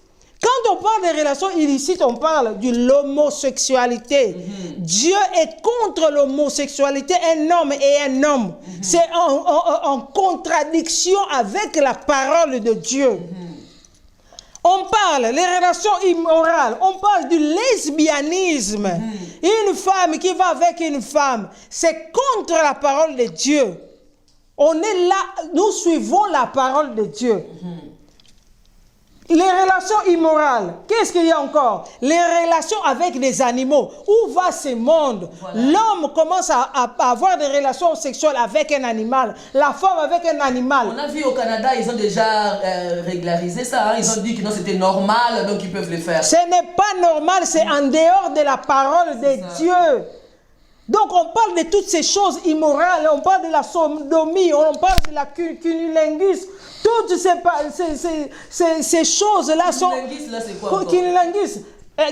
Quand on parle de relations illicites, on parle de l'homosexualité. Dieu est contre l'homosexualité, un homme et un homme. C'est en contradiction avec la parole de Dieu. On parle des relations immorales, on parle du lesbianisme. Une femme qui va avec une femme, c'est contre la parole de Dieu. On est là, nous suivons la parole de Dieu. Les relations immorales, qu'est-ce qu'il y a encore? Les relations avec les animaux. Où va ce monde? Voilà. L'homme commence à avoir des relations sexuelles avec un animal, la femme avec un animal. On a vu au Canada, ils ont déjà régularisé ça. Hein? Ils ont dit que non, c'était normal, donc ils peuvent le faire. Ce n'est pas normal, c'est en dehors de la parole de Dieu. Donc on parle de toutes ces choses immorales, on parle de la sodomie, on parle de la cunnilingus. Toutes ces choses-là sont... Cunnilingus, là, c'est quoi?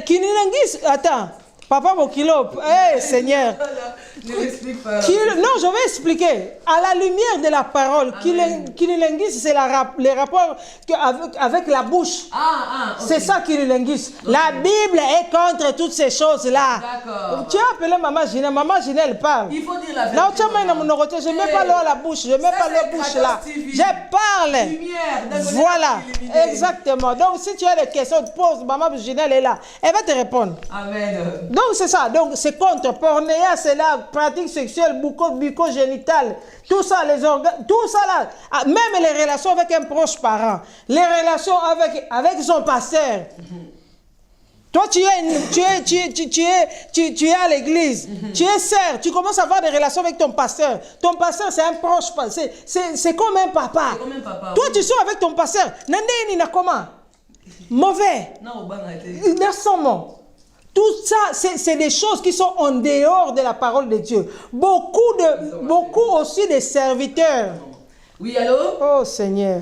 Cunnilingus, attends. Papa Bokilo, hey, Seigneur. Ne l'explique pas. Non, je vais expliquer. À la lumière de la parole, cunnilingus, c'est les rapports avec la bouche. Okay. C'est ça, cunnilingus. Okay. La Bible est contre toutes ces choses-là. D'accord. Tu as appelé Maman Ginelle. Maman Ginelle parle. Il faut dire la vérité. Non, tu as mon côté. Je ne mets pas l'eau à la bouche. Je ne mets pas l'eau bouche là. Je parle. Lumière, voilà. Exactement. Donc, si tu as des questions, pose. Maman Ginelle est là. Elle va te répondre. Amen. Donc, c'est ça. Donc, c'est contre. Pornéa, c'est la pratique sexuelle bucco-génitale. Tout ça, les organes, tout ça là. Même les relations avec un proche parent. Les relations avec son pasteur. Toi, tu es à l'église. Tu es sœur. Tu commences à avoir des relations avec ton pasteur. Ton pasteur, c'est un proche. C'est comme un papa. Comme un papa. Toi, tu sors avec ton pasteur. Nandé, ni comment? Mauvais. Non, tout ça, c'est des choses qui sont en dehors de la parole de Dieu. Beaucoup aussi de serviteurs. Oui, allô? Oh Seigneur.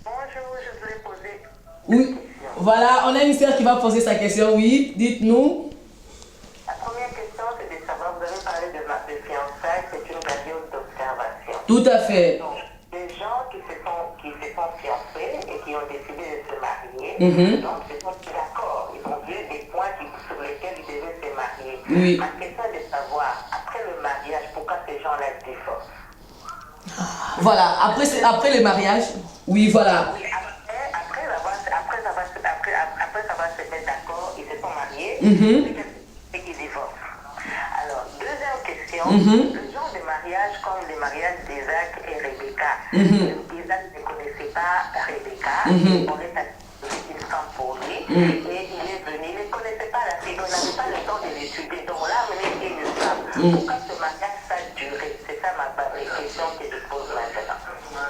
Bonjour, je voulais poser oui. Voilà, on a une sœur qui va poser sa question. Oui, dites-nous. La première question, c'est de savoir, vous avez parlé de fiançailles, c'est une période d'observation. Tout à fait. Donc, les gens qui se sont fiancés et qui ont décidé de se marier, donc se sont d'accord, ils ont vu des points sur lesquels ils devaient se marier. Oui. Ma question est de savoir, après le mariage, pourquoi ces gens-là divorcent? Voilà, après le mariage, oui, voilà. Oui, après avoir se mettre d'accord, ils se sont mariés, et qu'ils divorcent. Alors, deuxième question, le genre de mariage comme le mariage d'Isaac et Rebecca. Isaac ne connaissait pas Rebecca, on est une femme pour lui, et il est venu, il ne connaissait pas la fille, on n'avait pas le temps de l'étudier, donc on l'a amené une femme. Pourquoi ce mariage ça a duré? C'est ça ma question que je pose maintenant.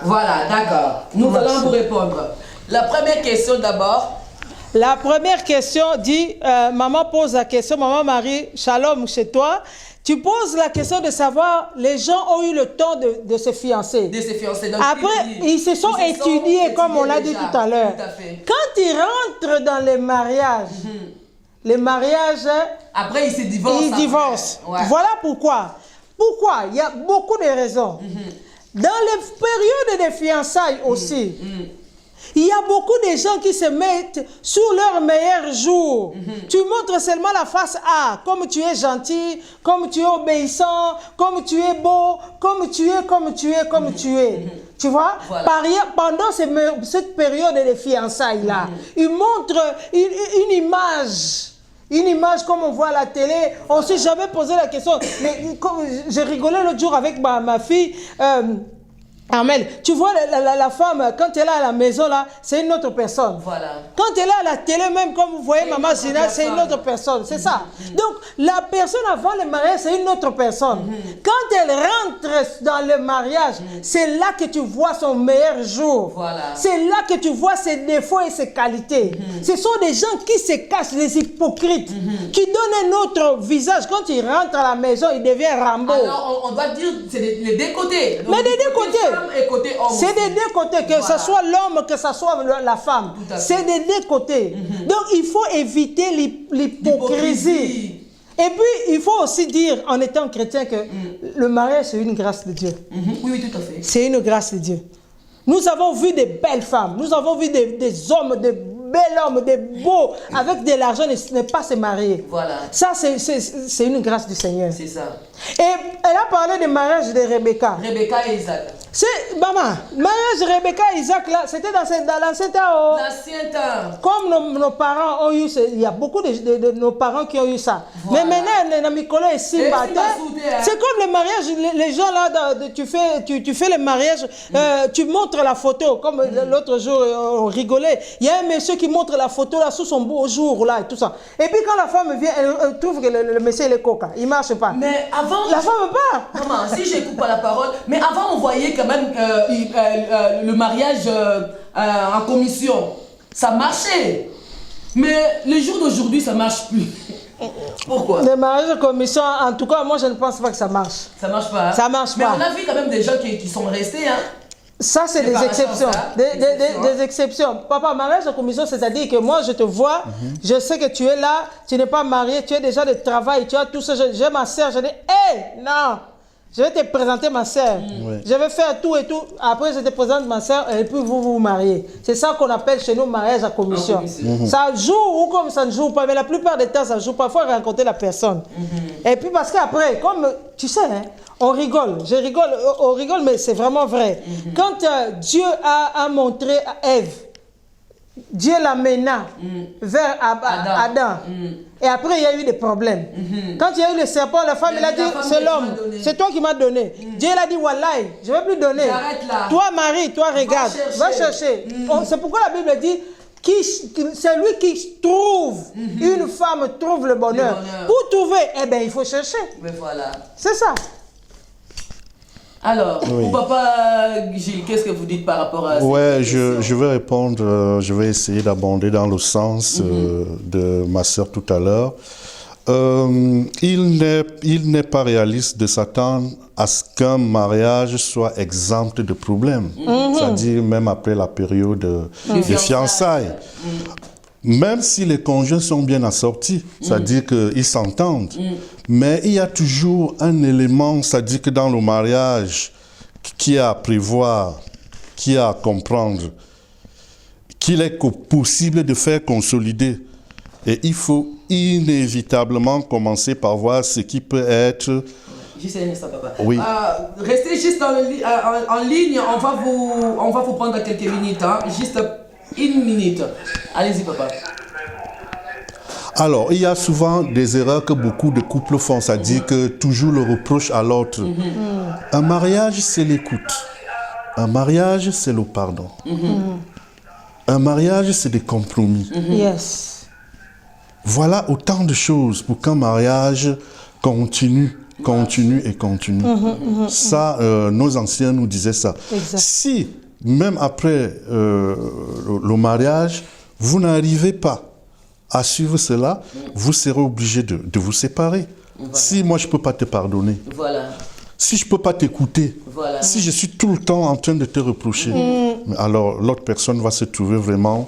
Voilà, d'accord. Nous allons vous répondre. La première question d'abord. La première question dit, maman pose la question, maman Marie, shalom chez toi. Tu poses la question de savoir, les gens ont eu le temps de se fiancer. De se fiancer. Donc, après, ils se sont étudiés, comme on l'a dit tout à l'heure. Quand ils rentrent dans les mariages, après, ils se divorcent. Ils divorcent. Ouais. Voilà pourquoi. Pourquoi? Il y a beaucoup de raisons. Dans les périodes de fiançailles aussi, Il y a beaucoup de gens qui se mettent sur leur meilleur jour. Tu montres seulement la face A, comme tu es gentil, comme tu es obéissant, comme tu es beau, comme tu es. Tu vois, Voilà. pendant cette période de fiançailles-là, ils montrent une image. Une image comme on voit à la télé. On ne s'est jamais posé la question. Mais j'ai rigolé l'autre jour avec ma fille. Armel, tu vois la femme, quand elle est à la maison, là, c'est une autre personne. Voilà. Quand elle est à la télé, même comme vous voyez Maman Zina, c'est une autre personne. C'est ça. Donc, la personne avant le mariage, c'est une autre personne. Quand elle rentre dans le mariage, c'est là que tu vois son meilleur jour. Voilà. C'est là que tu vois ses défauts et ses qualités. Ce sont des gens qui se cachent, les hypocrites, qui donnent un autre visage. Quand ils rentrent à la maison, ils deviennent Rambo. Alors, on doit dire c'est les deux côtés. Donc, Mais des deux côtés. femme et côté homme C'est aussi. des deux côtés, que Voilà. ce soit l'homme, que ce soit la femme. Tout à fait. C'est des deux côtés. Donc, il faut éviter l'hypocrisie. Et puis, il faut aussi dire, en étant chrétien, que le mariage, c'est une grâce de Dieu. Oui, oui, tout à fait. C'est une grâce de Dieu. Nous avons vu des belles femmes, nous avons vu des hommes, des bel homme, des beaux, avec de l'argent, ne pas se marier. Voilà. Ça, c'est une grâce du Seigneur. C'est ça. Et elle a parlé du mariage de Rebecca. Rebecca et Isaac. C'est, maman, mariage Rebecca et Isaac, là, c'était dans l'ancien temps. L'ancien temps. Comme nos parents ont eu, il y a beaucoup de nos parents qui ont eu ça. Voilà. Mais maintenant, Nicolas et Simba, Et Simba soudé, hein. c'est comme le mariage, les gens là, tu fais le mariage, tu montres la photo, comme l'autre jour, on rigolait. Il y a un monsieur qui montre la photo là, sous son beau jour là, et tout ça. Et puis quand la femme vient, elle trouve que le monsieur, il est coca, il ne marche pas. Mais avant... La femme part. Maman, si j'écoute pas la parole, mais avant on voyait quand même le mariage en commission. Ça marchait. Mais le jour d'aujourd'hui, ça marche plus. Pourquoi? Le mariage de commission, en tout cas, moi je ne pense pas que ça marche. Ça marche pas. Hein? Ça marche mais pas. Mais on a vu quand même des gens qui sont restés. Hein? Ça, c'est des par exceptions. chance, hein? Des exceptions. Papa, mariage de commission, c'est-à-dire que moi, je te vois, je sais que tu es là, tu n'es pas marié, tu as déjà de travail, tu as tout ça. J'ai ma soeur, je dis, hé, non, je vais te présenter ma soeur. Oui. Je vais faire tout et tout. Après, je te présente ma soeur et puis vous mariez. C'est ça qu'on appelle chez nous mariage à commission. Ça joue ou comme ça ne joue pas, mais la plupart du temps, ça ne joue pas. Il faut rencontrer la personne. Et puis parce qu'après, comme tu sais, hein, on rigole, on rigole, mais c'est vraiment vrai. Quand Dieu a montré à Ève, Dieu l'amena vers Adam. Et après, il y a eu des problèmes. Quand il y a eu le serpent, la femme, elle a dit, c'est l'homme, c'est toi qui m'as donné. Dieu, il a dit, Wallahi, je ne vais plus donner. J'arrête là. Toi, Marie, toi, regarde, va chercher. C'est pourquoi la Bible dit, c'est lui qui trouve, une femme trouve le bonheur. Pour trouver, eh bien, il faut chercher. Mais voilà. C'est ça. Alors, Oui. papa Gilles, qu'est-ce que vous dites par rapport à Ouais, cette question? je vais répondre, je vais essayer d'abonder dans le sens de ma sœur tout à l'heure. Il n'est pas réaliste de s'attendre à ce qu'un mariage soit exempt de problèmes. C'est-à-dire même après la période de fiançailles. Même si les conjoints sont bien assortis, c'est-à-dire qu'ils s'entendent, mais il y a toujours un élément, c'est-à-dire que dans le mariage, qui est à prévoir, qui est à comprendre, qu'il est possible de faire consolider. Et il faut inévitablement commencer par voir ce qui peut être... Juste un instant, papa. Oui. Restez juste en ligne, on va vous prendre quelques minutes, hein? Juste une minute. Allez-y, papa. Alors, il y a souvent des erreurs que beaucoup de couples font, c'est-à-dire que toujours le reproche à l'autre. Un mariage, c'est l'écoute. Un mariage, c'est le pardon. Un mariage, c'est des compromis. Yes. Voilà autant de choses pour qu'un mariage continue. Ça, nos anciens nous disaient ça. Exact. Si, même après le mariage, vous n'arrivez pas à suivre cela, vous serez obligé de vous séparer. Voilà. Si moi, je ne peux pas te pardonner, voilà. Si je ne peux pas t'écouter, voilà. Si je suis tout le temps en train de te reprocher, alors l'autre personne va se trouver vraiment...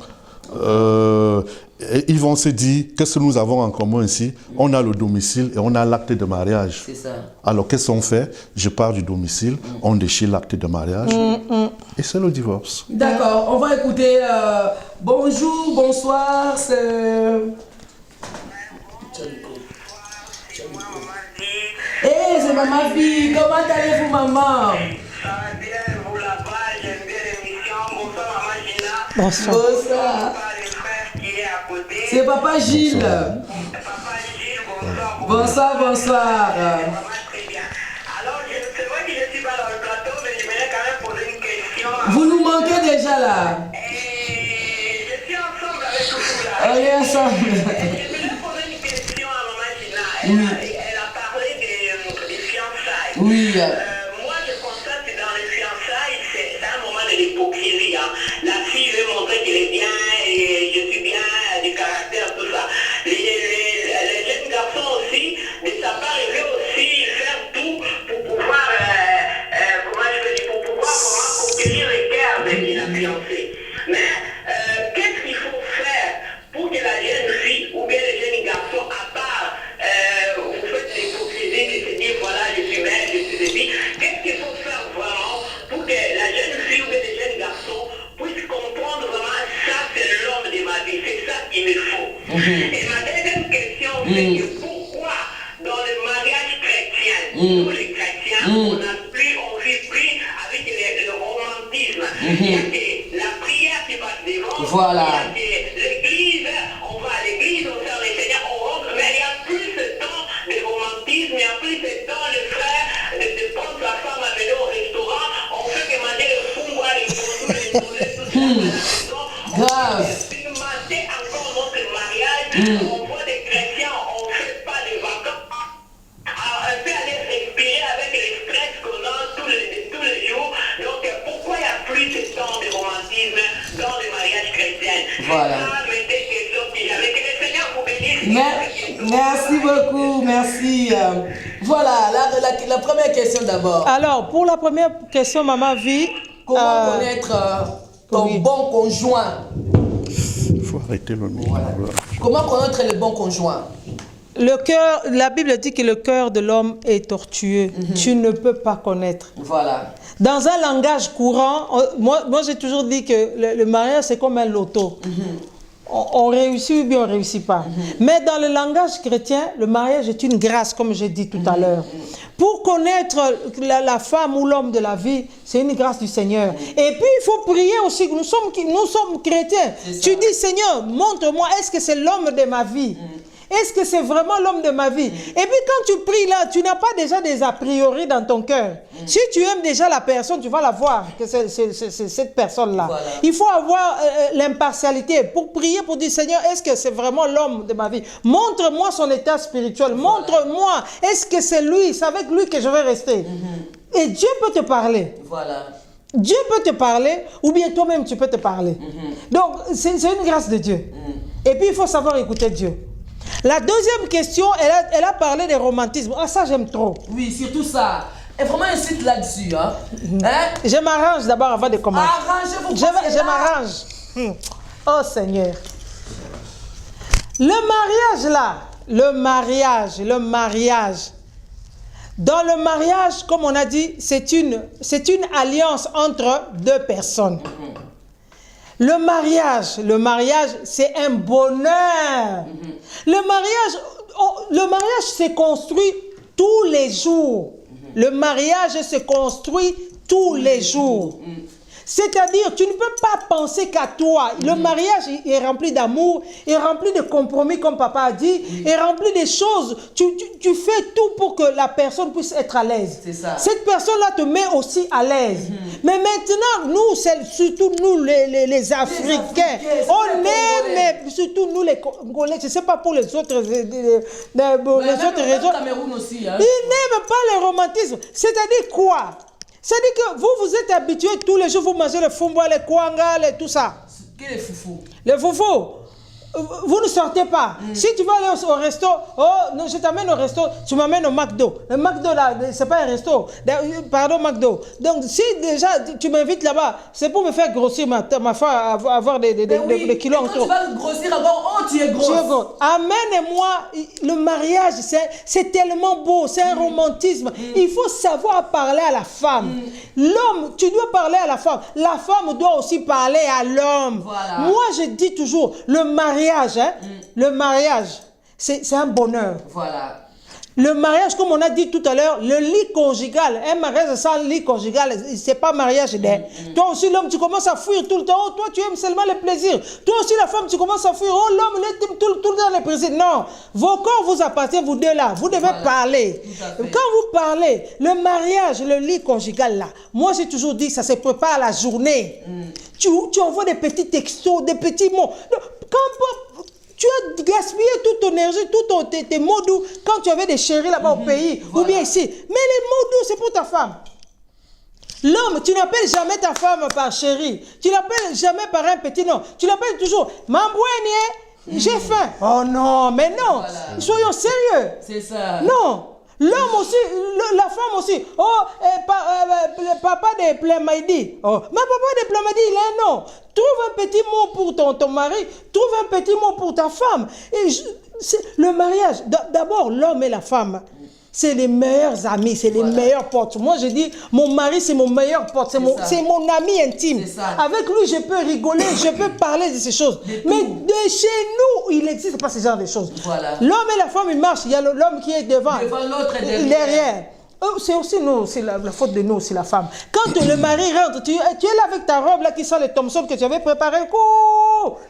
ils vont se dire, qu'est-ce que nous avons en commun ici? On a le domicile et on a l'acte de mariage. C'est ça. Alors qu'est-ce qu'on fait? Je pars du domicile, on déchire l'acte de mariage. et c'est le divorce. D'accord, on va écouter bonjour, bonsoir, c'est... Hey, c'est Maman Vie, comment allez-vous maman? Ça va bien, vous là-bas, j'aime bien l'émission. Bonsoir Maman Gina. Bonsoir. Bonsoir. Pas le frère qui est à côté. C'est Papa Gilles. Papa Gilles, bonsoir. Bonsoir, bonsoir. Vraiment très bien. Alors, c'est vrai que je ne suis pas dans le plateau, mais je voulais quand même poser une question. Vous nous manquez déjà là. Et je suis ensemble avec vous là. On est ensemble. Je voulais poser une question à Maman Gina. Elle a parlé des fiançailles. Oui. Moi, je constate que dans les fiançailles, c'est un moment de l'hypocrisie. Hein. La fille veut montrer qu'elle est bien, et je suis bien, du caractère, tout ça. Les jeunes garçons aussi, de sa part, ils veulent aussi faire tout pour pouvoir, pour pouvoir conquérir les cœurs de la fiancée. Mais qu'est-ce qu'il faut faire pour que la jeune fille ou bien le jeune garçon, à part vous faites l'hypocrisie de se dire voilà, je suis belle, je suis ceci, qu'est-ce qu'il faut faire vraiment pour que la jeune fille ou bien le jeune garçon puisse comprendre vraiment ça, c'est l'homme de ma vie, c'est ça qu'il me faut. Et ma deuxième question, c'est que pourquoi dans le mariage chrétien, nous les chrétiens, on vit plus avec le romantisme. Il y a que la prière qui passe devant, Voilà. il y a que l'église, on va à l'église, on sert les Seigneurs, on rentre, mais il n'y a plus ce temps de romantisme, il n'y a plus ce temps de frère, de prendre sa femme à venir au restaurant, on fait que manger le fumbois, les fondus, les poulets, tout ça à la maison. Grave. Pimenter encore notre mariage, on voit des chrétiens, on ne fait pas de vacances. On peut aller respirer avec le stress qu'on a tous les jours. Donc pourquoi il n'y a plus ce temps de romantisme dans le mariage chrétien? Voilà. Ça, mes deux questions que j'avais. Que le Seigneur vous bénisse. Merci beaucoup, merci. Voilà, la première question d'abord. Alors, pour la première question, Maman Vie, Comment connaître ton oui. bon conjoint? Il faut arrêter le micro. Comment connaître le bon conjoint? le cœur, la Bible dit que le cœur de l'homme est tortueux. Tu ne peux pas connaître. Voilà. Dans un langage courant, moi j'ai toujours dit que le mariage c'est comme un loto. On réussit ou bien on ne réussit pas. Mais dans le langage chrétien, le mariage est une grâce, comme j'ai dit tout à l'heure. Pour connaître la femme ou l'homme de la vie, c'est une grâce du Seigneur. Et puis, il faut prier aussi. Nous sommes chrétiens. Tu dis, Seigneur, montre-moi, est-ce que c'est l'homme de ma vie? Est-ce que c'est vraiment l'homme de ma vie? Et puis quand tu pries là, tu n'as pas déjà des a priori dans ton cœur. Si tu aimes déjà la personne, tu vas la voir, que c'est cette personne-là. Voilà. Il faut avoir l'impartialité pour prier, pour dire, Seigneur, est-ce que c'est vraiment l'homme de ma vie? Montre-moi son état spirituel. Montre-moi, est-ce que c'est lui? C'est avec lui que je vais rester. Et Dieu peut te parler. Voilà. Dieu peut te parler, ou bien toi-même tu peux te parler. Donc, c'est une grâce de Dieu. Et puis, il faut savoir écouter Dieu. La deuxième question, elle a parlé des romantismes. Ah, ça, j'aime trop. Oui, surtout ça. Et vraiment, insiste là-dessus. Hein? Je m'arrange d'abord avant de commencer. Arrangez-vous. Je m'arrange. Oh, Seigneur. Le mariage, là, le mariage. Dans le mariage, comme on a dit, c'est une alliance entre deux personnes. Le mariage, c'est un bonheur. Le mariage se construit tous les jours. Le mariage se construit tous les jours. C'est-à-dire, tu ne peux pas penser qu'à toi. Le mariage est rempli d'amour, est rempli de compromis, comme papa a dit, est rempli de choses. Tu fais tout pour que la personne puisse être à l'aise. C'est ça. Cette personne-là te met aussi à l'aise. Mais maintenant, nous, surtout nous, les Africains, on aime, mais surtout nous, les Congolais, je ne sais pas pour les autres, les autres régions. Cameroun aussi. Hein? Ils n'aiment pas le romantisme. C'est-à-dire quoi? C'est-à-dire que vous êtes habitués tous les jours, vous mangez le fumboa, les kwanga, tout ça. Quel est foufou? Le foufou. vous ne sortez pas. Si tu vas aller au resto, oh, non, je t'amène au resto, tu m'amènes au McDo. Le McDo là, c'est pas un resto. Pardon, McDo. Donc, si déjà tu m'invites là-bas, c'est pour me faire grossir ma femme, avoir des kilos en trop. Tu vas grossir encore, oh, tu es grosse. Amène-moi, le mariage, c'est tellement beau, c'est un romantisme. Il faut savoir parler à la femme. L'homme, tu dois parler à la femme doit aussi parler à l'homme. Voilà. Moi, je dis toujours, le mariage, le mariage, c'est un bonheur. Voilà. Le mariage, comme on a dit tout à l'heure, le lit conjugal, un mariage sans lit conjugal, c'est pas mariage. Toi aussi, l'homme, tu commences à fuir tout le temps. Oh, toi, tu aimes seulement le plaisir. Toi aussi, la femme, tu commences à fuir. Oh, l'homme, il aime tout le temps le plaisir. Non, vos corps vous appartiennent, vous deux là. Vous devez parler. Quand vous parlez, le mariage, le lit conjugal là, moi, j'ai toujours dit, ça se prépare à la journée. Tu envoies des petits textos, des petits mots. Quand tu as gaspillé toute ton énergie, tous tes mots doux quand tu avais des chéris là-bas au pays, ou bien ici. Mais les mots doux, c'est pour ta femme. L'homme, tu n'appelles jamais ta femme par chéri. Tu l'appelles jamais par un petit nom. Tu l'appelles toujours « Mambouenie, j'ai faim ». Oh non, mais non. Voilà. Soyons sérieux. C'est ça. Non. L'homme aussi, la femme aussi. Oh, papa de Plamaidi. Oh, ma papa de Plamaidi, il a un nom. Trouve un petit mot pour ton mari. Trouve un petit mot pour ta femme. Et le mariage, d'abord, l'homme et la femme, c'est les meilleurs amis, c'est les meilleurs potes. Moi, je dis, mon mari, c'est mon meilleur pote, c'est mon ami intime. Avec lui, je peux rigoler, je peux parler de ces choses. Mais de chez nous, il n'existe pas ce genre de choses. Voilà. L'homme et la femme, ils marchent. Il y a l'homme qui est devant l'autre et derrière. C'est aussi nous, c'est la faute de nous, c'est la femme. Quand le mari rentre, tu es là avec ta robe là qui sent les Thompson que tu avais préparé.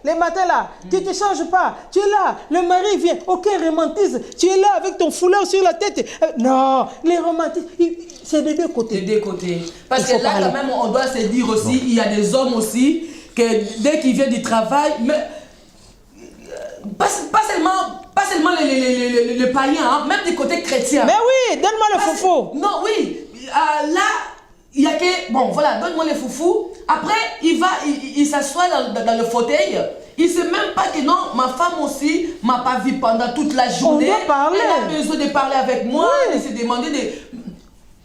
Les matins là, tu ne te changes pas. Tu es là, le mari vient, aucun romantisme. Tu es là avec ton foulard sur la tête. Non, les romantismes, c'est des deux côtés. Des deux côtés. Parce que là, quand même, on doit se dire aussi, il y a des hommes aussi, que dès qu'ils viennent du travail, mais pas seulement les païens, hein, même du côté chrétien. Mais oui, donne-moi le foufou. Non, oui. Là, il y a que... Bon, voilà, donne-moi le foufou. Après, il s'assoit dans le fauteuil. Il ne sait même pas que non, ma femme aussi m'a pas vu pendant toute la journée. On doit parler. Elle a besoin de parler avec moi, de se demander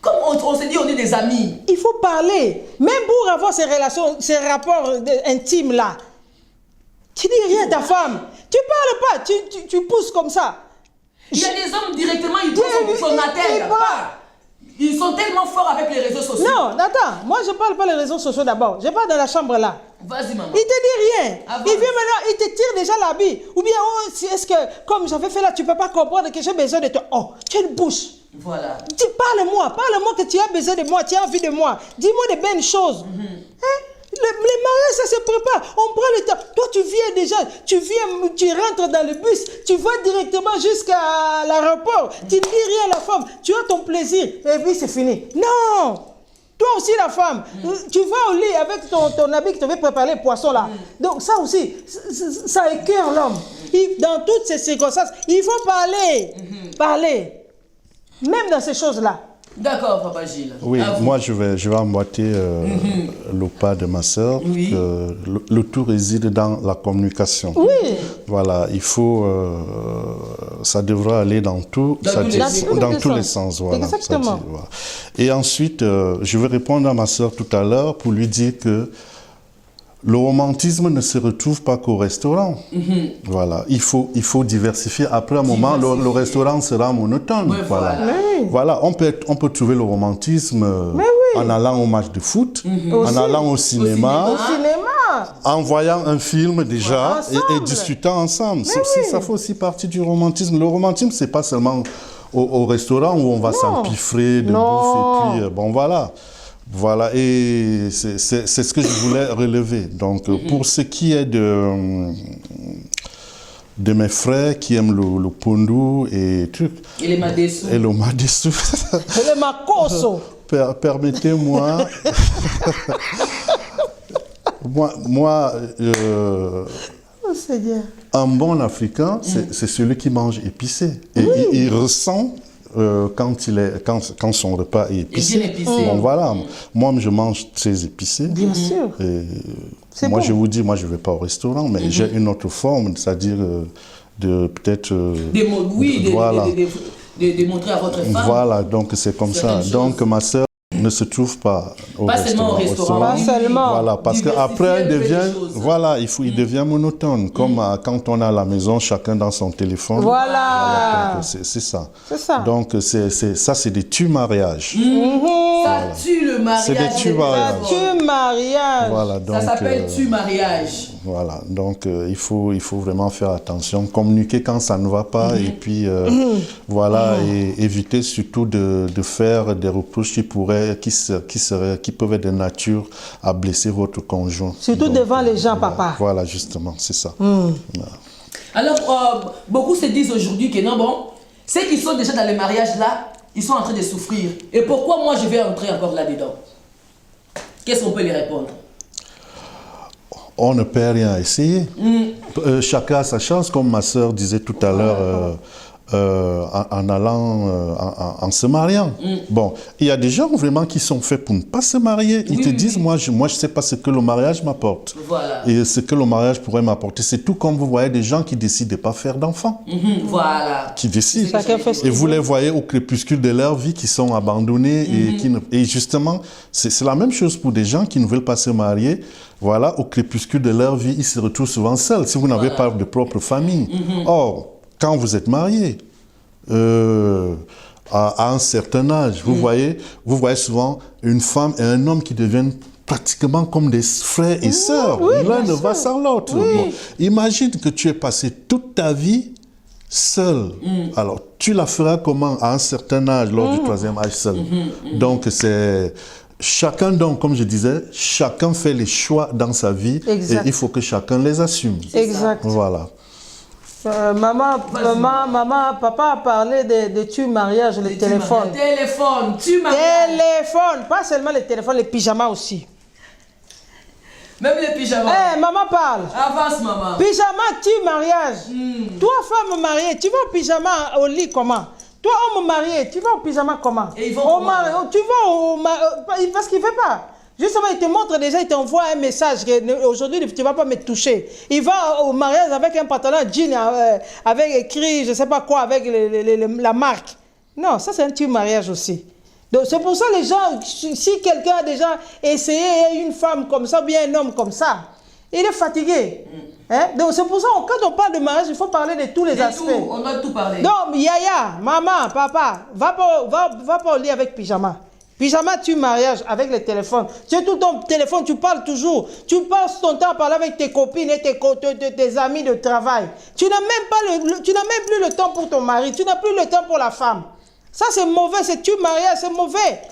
Comme on s'est dit, on est des amis. Il faut parler. Même pour avoir ces relations, ces rapports intimes là. Tu dis rien à ta femme. Tu parles pas, tu pousses comme ça. Il y a des hommes directement, ils poussent son attelle. Ils sont tellement forts avec les réseaux sociaux. Non, attends, moi je parle pas les réseaux sociaux d'abord. Je parle dans la chambre là. Vas-y maman. Il te dit rien. Il vient maintenant, il te tire déjà l'habit. Ou bien, oh, est-ce que, comme j'avais fait là, tu peux pas comprendre que j'ai besoin de toi. Oh, tu as une bouche. Voilà. Parle-moi que tu as besoin de moi, tu as envie de moi. Dis-moi des belles choses. Les mariages, ça se prépare. On prend le temps. Toi, tu viens déjà. Tu rentres dans le bus. Tu vas directement jusqu'à l'aéroport. Tu ne dis rien à la femme. Tu as ton plaisir. Et puis, c'est fini. Non. Toi aussi, la femme. Tu vas au lit avec ton habit que tu avais préparé, le poisson là. Donc, ça aussi, ça écœure l'homme. Dans toutes ces circonstances, il faut parler. Parler. Même dans ces choses-là. D'accord, Papa Gilles. Oui, moi je vais emboîter le pas de ma sœur. Oui. Le tout réside dans la communication. Oui. Voilà, il faut, ça devra aller dans tous les sens. Voilà, exactement. Voilà. Et ensuite, je vais répondre à ma sœur tout à l'heure pour lui dire que le romantisme ne se retrouve pas qu'au restaurant. Voilà, il faut diversifier. Après un moment, le restaurant sera monotone. Ouais, voilà. Voilà, on peut trouver le romantisme en allant au match de foot, en allant au cinéma, en voyant un film déjà et discutant ensemble. Ça fait aussi partie du romantisme. Le romantisme, c'est pas seulement au restaurant où on va s'empiffrer de bouffe et puis bon voilà. Voilà, et c'est ce que je voulais relever. Donc, pour ce qui est de mes frères qui aiment le pondu et trucs. Et les madessous. Et le madessou. Et le makoso. Permettez-moi. moi oh, Seigneur. un bon Africain, c'est celui qui mange épicé. Et il ressent quand son repas est épicé. bien épicé. Bon, voilà. Moi, je mange très épicé. Bien sûr. Et Bon. je vous dis, moi, je ne vais pas au restaurant, mais j'ai une autre forme, c'est-à-dire de peut-être... voilà. De montrer à votre femme. Voilà, donc c'est comme ça. Donc ma sœur ne se trouve pas au restaurant. Pas seulement. Voilà, parce qu'après, il devient monotone. Comme quand on est à la maison, chacun dans son téléphone. Voilà. C'est ça. C'est ça. Donc, ça, c'est des tu-mariages. Ça tue le mariage. C'est des tu-mariages. Ça tue mariage. Voilà, donc, ça s'appelle tu-mariage. Voilà, donc il faut vraiment faire attention, communiquer quand ça ne va pas et puis voilà, et éviter surtout de faire des reproches qui peuvent être de nature à blesser votre conjoint. Surtout donc, devant les gens, papa. Voilà, justement, c'est ça. Voilà. Alors, beaucoup se disent aujourd'hui que non, bon, ceux qui sont déjà dans les mariages là, ils sont en train de souffrir. Et pourquoi moi je vais entrer encore là-dedans? Qu'est-ce qu'on peut les répondre? On ne perd rien à essayer. Chacun a sa chance, comme ma sœur disait tout à l'heure, en se mariant. Bon, il y a des gens vraiment qui sont faits pour ne pas se marier. Ils te disent, moi, je ne sais pas ce que le mariage m'apporte. Voilà. Et ce que le mariage pourrait m'apporter. C'est tout comme vous voyez des gens qui décident de ne pas faire d'enfants. Voilà. Qui décident. Et vous les voyez au crépuscule de leur vie, qui sont abandonnés. Et justement, c'est la même chose pour des gens qui ne veulent pas se marier. Voilà, au crépuscule de leur vie, ils se retrouvent souvent seuls, si vous n'avez pas de propre famille. Or, quand vous êtes marié, à un certain âge, vous voyez souvent une femme et un homme qui deviennent pratiquement comme des frères et sœurs. L'un ne va sans l'autre. Bon, imagine que tu es passé toute ta vie seul. Alors, tu la feras comment à un certain âge, lors du troisième âge seul? Donc, c'est... Chacun, donc, comme je disais, chacun fait les choix dans sa vie. Exact. Et il faut que chacun les assume. Exact. Voilà. Maman, papa a parlé de tu-mariage, le téléphone. Téléphone, pas seulement le téléphone, les pyjamas aussi. Même les pyjamas. Maman parle. Avance, maman. Pyjama, tu-mariage. Toi, femme mariée, tu vas au pyjama au lit comment? Toi, homme marié, tu vas au pyjama comment? Et ils vont comment? Tu vas au... Parce qu'il ne fait pas. Justement, il te montre déjà, il t'envoie un message qu'aujourd'hui, tu ne vas pas me toucher. Il va au mariage avec un pantalon jean, avec écrit, je ne sais pas quoi, avec la marque. Non, ça c'est un petit mariage aussi. Donc c'est pour ça les gens, si quelqu'un a déjà essayé une femme comme ça, ou bien un homme comme ça, il est fatigué. Donc c'est pour ça que quand on parle de mariage, il faut parler de tous les aspects. On doit tout parler. Donc yaya, maman, papa, va pas au lit avec pyjama. Pyjama, tu mariage avec le téléphone. Tu es tout ton téléphone, tu parles toujours. Tu passes ton temps à parler avec tes copines et tes amis de travail. Tu n'as même plus le temps pour ton mari. Tu n'as plus le temps pour la femme. Ça, c'est mauvais. C'est tu mariage, c'est mauvais.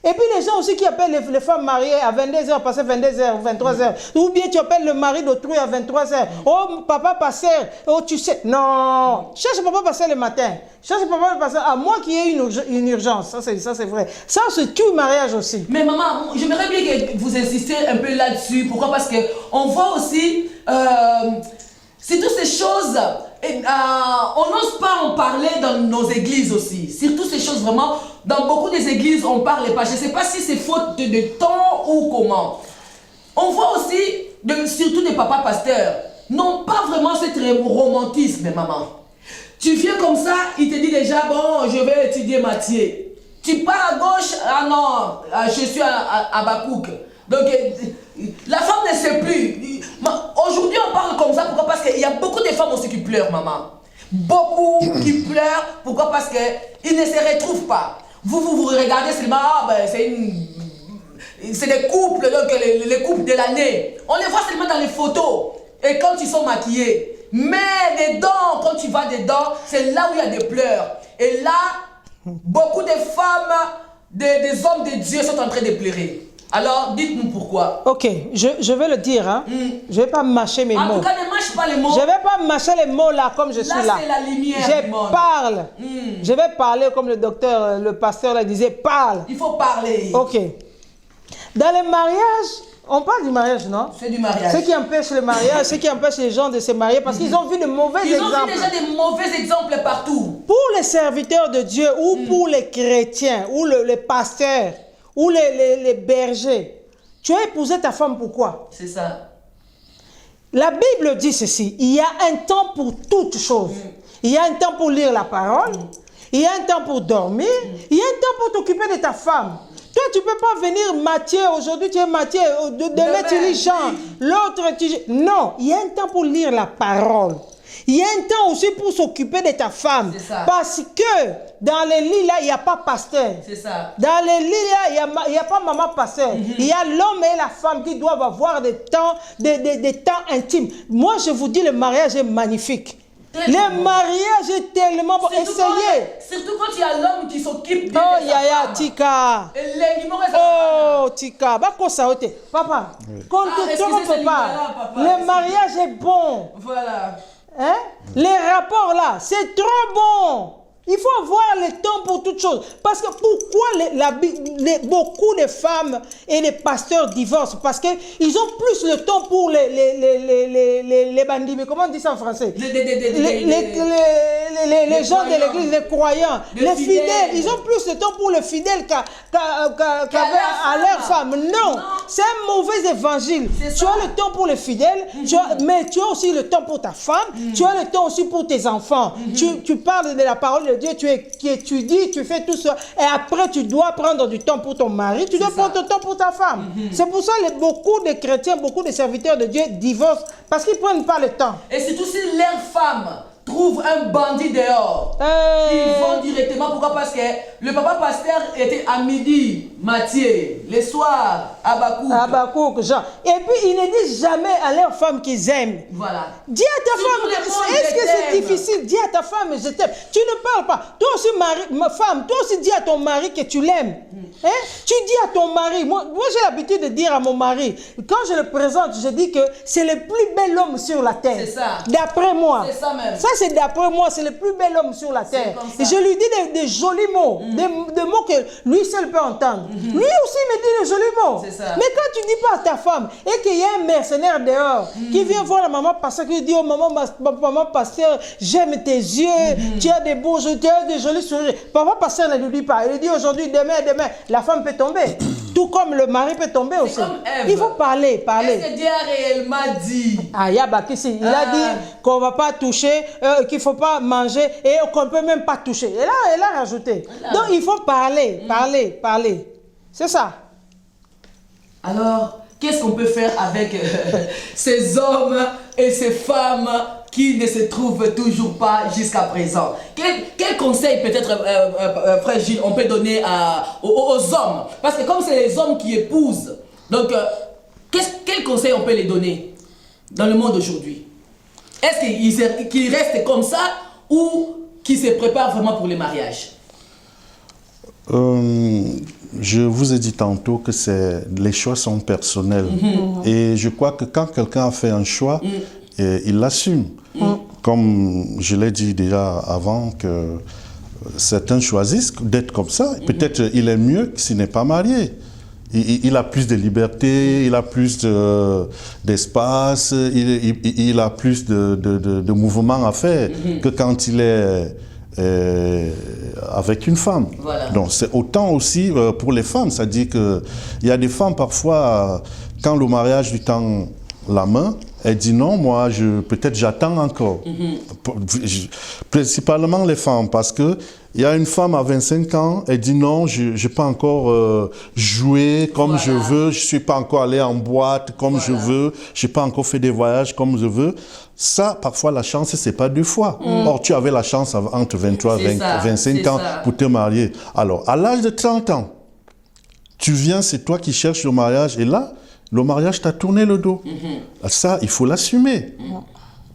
Et puis les gens aussi qui appellent les femmes mariées à 22h, passer 22h, 23h. Ou bien tu appelles le mari d'autrui à 23h. Oh, papa pasteur, oh, tu sais. Non, cherche papa pasteur le matin. Cherche papa pasteur, à moins qu'il y ait une urgence. Ça, c'est vrai. Ça, c'est tout mariage aussi. Mais maman, j'aimerais bien que vous insistiez un peu là-dessus. Pourquoi? Parce qu'on voit aussi... c'est toutes ces choses, on n'ose pas en parler dans nos églises aussi. Surtout ces choses vraiment, dans beaucoup des églises, on ne parle pas. Je ne sais pas si c'est faute de temps ou comment. On voit aussi, surtout des papas pasteurs, n'ont pas vraiment cet romantisme, maman. Tu viens comme ça, il te dit déjà, bon, je vais étudier Mathieu. Tu pars à gauche, ah non, je suis à Bakouk. Donc, la femme ne sait plus. Aujourd'hui, on parle comme ça. Pourquoi? Parce qu'il y a beaucoup de femmes aussi qui pleurent, maman. Beaucoup qui pleurent. Pourquoi? Parce qu'ils ne se retrouvent pas. Vous regardez seulement, c'est des couples, donc les couples de l'année. On les voit seulement dans les photos. Et quand ils sont maquillés. Mais dedans, quand tu vas dedans, c'est là où il y a des pleurs. Et là, beaucoup de femmes, des hommes de Dieu sont en train de pleurer. Alors, dites-nous pourquoi. Ok, je vais le dire, hein. Je ne vais pas mâcher mes mots. En tout cas, ne mâche pas les mots. Je ne vais pas mâcher les mots là, comme je suis là. Là, c'est la lumière du monde. Je parle. Je vais parler comme le docteur, le pasteur là disait, parle. Il faut parler. Ok. Dans les mariages, On parle du mariage, non? C'est du mariage. Ce qui empêche le mariage, ce qui empêche les gens de se marier, parce qu'ils ont vu de mauvais exemples. Ils ont vu déjà des mauvais exemples partout. Pour les serviteurs de Dieu, ou pour les chrétiens, ou les pasteurs, ou les bergers, tu as épousé ta femme pourquoi? C'est ça. La Bible dit ceci, il y a un temps pour toutes choses. Il y a un temps pour lire la parole, il y a un temps pour dormir, il y a un temps pour t'occuper de ta femme. Toi, tu ne peux pas venir Matthieu, aujourd'hui tu es Matthieu, demain tu lis Jean, l'autre tu... Non, il y a un temps pour lire la parole. Il y a un temps aussi pour s'occuper de ta femme. Parce que dans les lits là, il n'y a pas pasteur. C'est ça. Dans les lits là, il n'y a pas maman pasteur. Il y a l'homme et la femme qui doivent avoir des temps intimes. Moi, je vous dis, le mariage est magnifique. Le mariage est tellement bon. Essayez. Surtout quand il y a l'homme qui s'occupe de sa femme. Yaya, Tika. Oh, Tika. Papa, quand tu te trompes pas, le mariage est bon. Voilà. Hein? Les rapports là, c'est trop bon. Il faut avoir le temps pour toutes choses. Parce que pourquoi beaucoup de femmes et les pasteurs divorcent? Parce qu'ils ont plus le temps pour les bandits. Mais comment on dit ça en français? Les gens de l'église, les croyants, les fidèles. Ils ont plus de temps pour les fidèles qu'à leur femme. Non, c'est un mauvais évangile. Tu as le temps pour les fidèles, mais tu as aussi le temps pour ta femme, tu as le temps aussi pour tes enfants. Tu parles de la parole de Dieu, tu étudies, tu fais tout ça. Et après, tu dois prendre du temps pour ton mari, tu dois prendre du temps pour ta femme. C'est pour ça que beaucoup de chrétiens, beaucoup de serviteurs de Dieu divorcent parce qu'ils ne prennent pas le temps. Et surtout si leur femme trouve un bandit dehors, ils vont directement. Pourquoi? Parce que le papa pasteur était à midi, Matthieu, le soir, Habakkuk, Jean. Et puis ils ne disent jamais à leur femme qu'ils aiment. Voilà. Dis à ta femme, est-ce que c'est difficile? Dis à ta femme, je t'aime. Tu ne parles pas. Toi aussi, ma femme, toi aussi dis à ton mari que tu l'aimes. Hein? Tu dis à ton mari, moi j'ai l'habitude de dire à mon mari, quand je le présente, je dis que c'est le plus bel homme sur la terre. C'est ça. D'après moi. C'est ça même. Ça c'est d'après moi, c'est le plus bel homme sur la terre. Et je lui dis des jolis mots, des mots que lui seul peut entendre. Lui aussi me dit des jolis mots. C'est ça. Mais quand tu dis pas à ta femme et qu'il y a un mercenaire dehors qui vient voir la maman pasteur, qui dit, oh maman pasteur, j'aime tes yeux, tu as des beaux yeux, tu as des jolis sourires. Papa pasteur ne lui dit pas. Il dit aujourd'hui, demain, la femme peut tomber. Tout comme le mari peut tomber aussi. Comme Ève. Il faut parler. Est-ce que Dieu a réellement dit? Ah, Yabakissi, il a dit qu'on ne va pas toucher, qu'il ne faut pas manger et qu'on ne peut même pas toucher. Et là, elle a rajouté. Donc, il faut parler, parler. C'est ça. Alors, qu'est-ce qu'on peut faire avec ces hommes et ces femmes qui ne se trouvent toujours pas jusqu'à présent? Quel conseil peut-être, frère Gilles, on peut donner aux hommes? Parce que comme c'est les hommes qui épousent, donc quel conseil on peut les donner dans le monde d'aujourd'hui? Est-ce qu'ils restent comme ça ou qu'ils se préparent vraiment pour le mariage? Je vous ai dit tantôt que les choix sont personnels. Et je crois que quand quelqu'un a fait un choix, il l'assume. Comme je l'ai dit déjà avant, que certains choisissent d'être comme ça. Peut-être il est mieux s'il n'est pas marié. Il a plus de liberté, il a plus d'espace, il a plus de mouvements à faire que quand il est avec une femme. Voilà. Donc c'est autant aussi pour les femmes. C'est-à-dire qu'il y a des femmes parfois, quand le mariage lui tend la main, elle dit non, moi peut-être j'attends encore. Principalement les femmes, parce que il y a une femme à 25 ans, elle dit non, je n'ai pas encore joué comme je veux, je ne suis pas encore allé en boîte comme je veux, je n'ai pas encore fait des voyages comme je veux. Ça, parfois, la chance, ce n'est pas 2 fois. Or, tu avais la chance entre 23 et 25 ans pour te marier. Alors, à l'âge de 30 ans, tu viens, c'est toi qui cherches le mariage, et là, le mariage t'a tourné le dos. Ça, il faut l'assumer.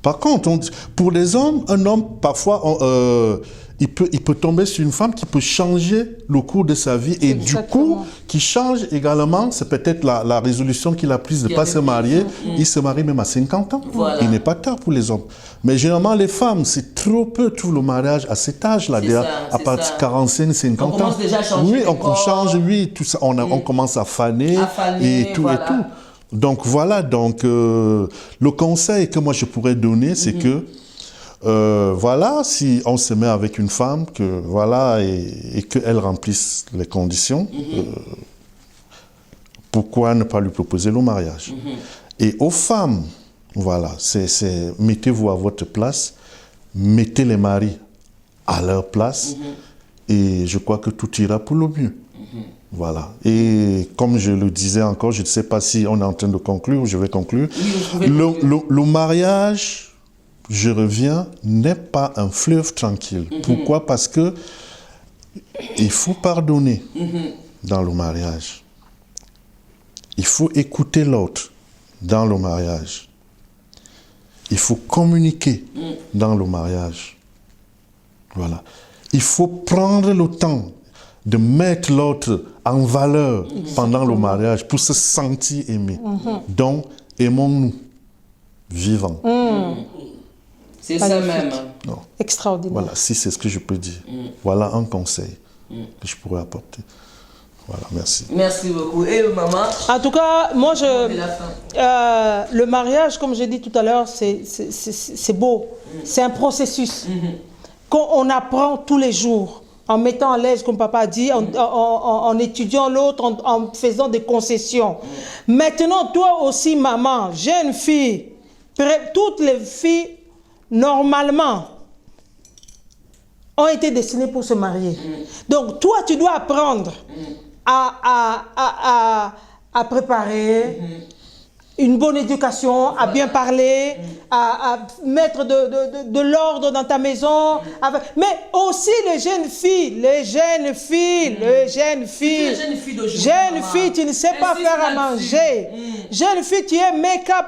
Par contre, pour les hommes, un homme, parfois, il peut tomber sur une femme qui peut changer le cours de sa vie. Et du coup, qui change également, c'est peut-être la résolution qu'il a prise de ne pas se marier. Il se marie même à 50 ans. Voilà. Il n'est pas tard pour les hommes. Mais généralement, les femmes, c'est trop peu tout le mariage à cet âge-là. À partir de 45, 50 ans. On commence déjà à changer. Oui, on change, oui, tout ça. On commence à faner, et tout. Donc voilà, donc le conseil que moi je pourrais donner, c'est que voilà, si on se met avec une femme que voilà et qu'elle remplisse les conditions, pourquoi ne pas lui proposer le mariage? Et aux femmes, voilà, mettez-vous à votre place, mettez les maris à leur place, et je crois que tout ira pour le mieux. Voilà. Et comme je le disais encore, je ne sais pas si on est en train de conclure ou je vais conclure. Oui, le mariage, je reviens, n'est pas un fleuve tranquille. Pourquoi? Parce que il faut pardonner dans le mariage. Il faut écouter l'autre dans le mariage. Il faut communiquer dans le mariage. Voilà. Il faut prendre le temps de mettre l'autre en valeur pendant le mariage pour se sentir aimé. Donc, aimons-nous, vivants. C'est ça même. Non. Extraordinaire. Voilà, si c'est ce que je peux dire. Voilà un conseil que je pourrais apporter. Voilà, merci. Merci beaucoup. Et maman? En tout cas, moi, La fin. le mariage, comme j'ai dit tout à l'heure, c'est beau. C'est un processus qu'on apprend tous les jours, en mettant à l'aise, comme papa a dit, en étudiant l'autre, en faisant des concessions. Maintenant, toi aussi, maman, jeune fille, toutes les filles, normalement, ont été destinées pour se marier. Donc, toi, tu dois apprendre à préparer une bonne éducation, à bien parler, à mettre de l'ordre dans ta maison. Mais aussi les jeunes filles, Jeune fille, tu ne sais pas faire à manger. Jeune fille, tu es make-up.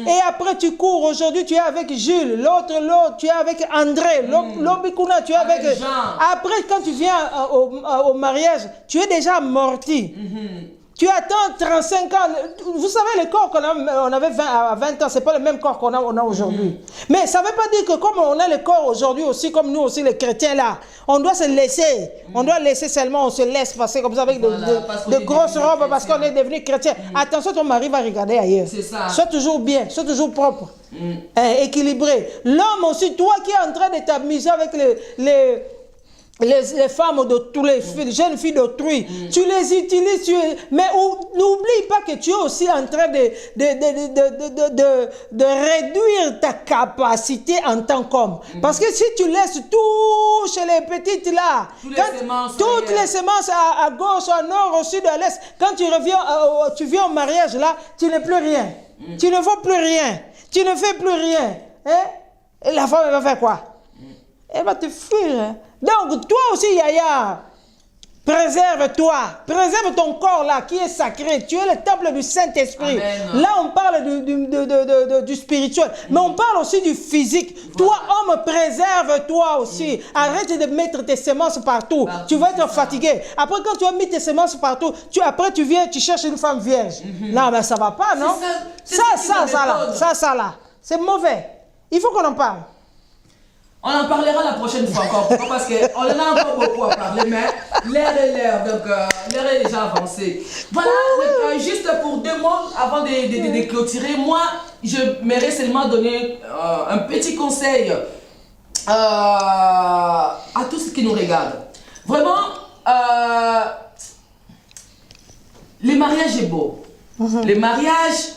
Et après, tu cours. Aujourd'hui, tu es avec Jules. L'autre, tu es avec André. L'Obikuna, tu es avec Jean. Après, quand tu viens au mariage, tu es déjà amorti. Tu attends 35 ans. Vous savez, le corps qu'on avait à 20 ans, ce n'est pas le même corps qu'on a aujourd'hui. Mais ça ne veut pas dire que comme on a le corps aujourd'hui aussi, comme nous aussi les chrétiens là, on doit se laisser. On doit laisser seulement, on se laisse passer comme ça avec de grosses robes parce qu'on est devenu chrétien. Attention, ton mari va regarder ailleurs. C'est ça. Sois toujours bien, sois toujours propre, équilibré. L'homme aussi, toi qui es en train de t'amuser avec les femmes de tous les jeunes filles d'autrui, tu les utilises, mais n'oublie pas que tu es aussi en train de réduire ta capacité en tant qu'homme. Parce que si tu laisses tout chez les petites là, toutes les semences à gauche, à nord, au sud, à l'est, quand tu viens au mariage là, tu n'es plus rien. Tu ne vaux plus rien. Tu ne fais plus rien. Et la femme, elle va faire quoi? Elle va te fuir. Donc, toi aussi, Yaya, préserve-toi. Préserve ton corps là, qui est sacré. Tu es le temple du Saint-Esprit. Là, on parle du spirituel. Mais on parle aussi du physique. Toi, homme, préserve-toi aussi. Arrête de mettre tes semences partout. Tu vas être fatigué. Après, quand tu as mis tes semences partout, après, tu viens, tu cherches une femme vierge. Non, mais ça ne va pas, non? Ça là. C'est mauvais. Il faut qu'on en parle. On en parlera la prochaine fois encore, parce qu'on en a encore beaucoup à parler, mais l'heure est l'heure, donc l'heure est déjà avancée. Voilà, juste pour 2 mots avant de clôturer, moi, j'aimerais seulement donner un petit conseil à tous ceux qui nous regardent. Vraiment, le mariage est beau. Le mariage,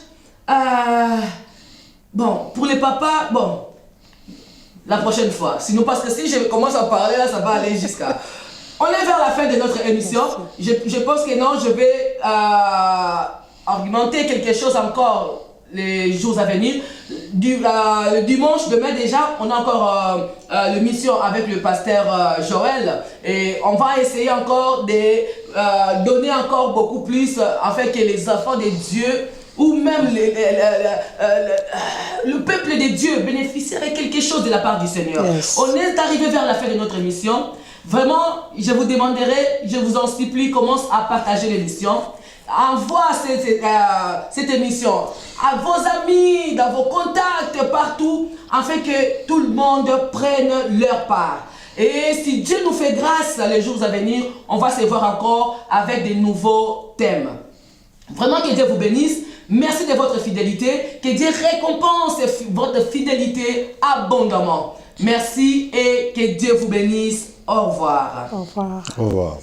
bon, pour les papas, bon, la prochaine fois. Sinon, parce que si je commence à parler, là, ça va aller jusqu'à... On est vers la fin de notre émission. Je pense que non, je vais argumenter quelque chose encore les jours à venir. Le dimanche, demain déjà, on a encore l'émission avec le pasteur Joël. Et on va essayer encore de donner encore beaucoup plus, afin que les enfants de Dieu ou même le peuple de Dieu bénéficierait quelque chose de la part du Seigneur. Yes. On est arrivé vers la fin de notre émission. Vraiment, je vous demanderai, je vous en supplie, commence à partager l'émission. Envoie cette émission à vos amis, dans vos contacts, partout, afin que tout le monde prenne leur part. Et si Dieu nous fait grâce les jours à venir, on va se voir encore avec de nouveaux thèmes. Vraiment que Dieu vous bénisse. Merci de votre fidélité. Que Dieu récompense votre fidélité abondamment. Merci et que Dieu vous bénisse. Au revoir. Au revoir. Au revoir.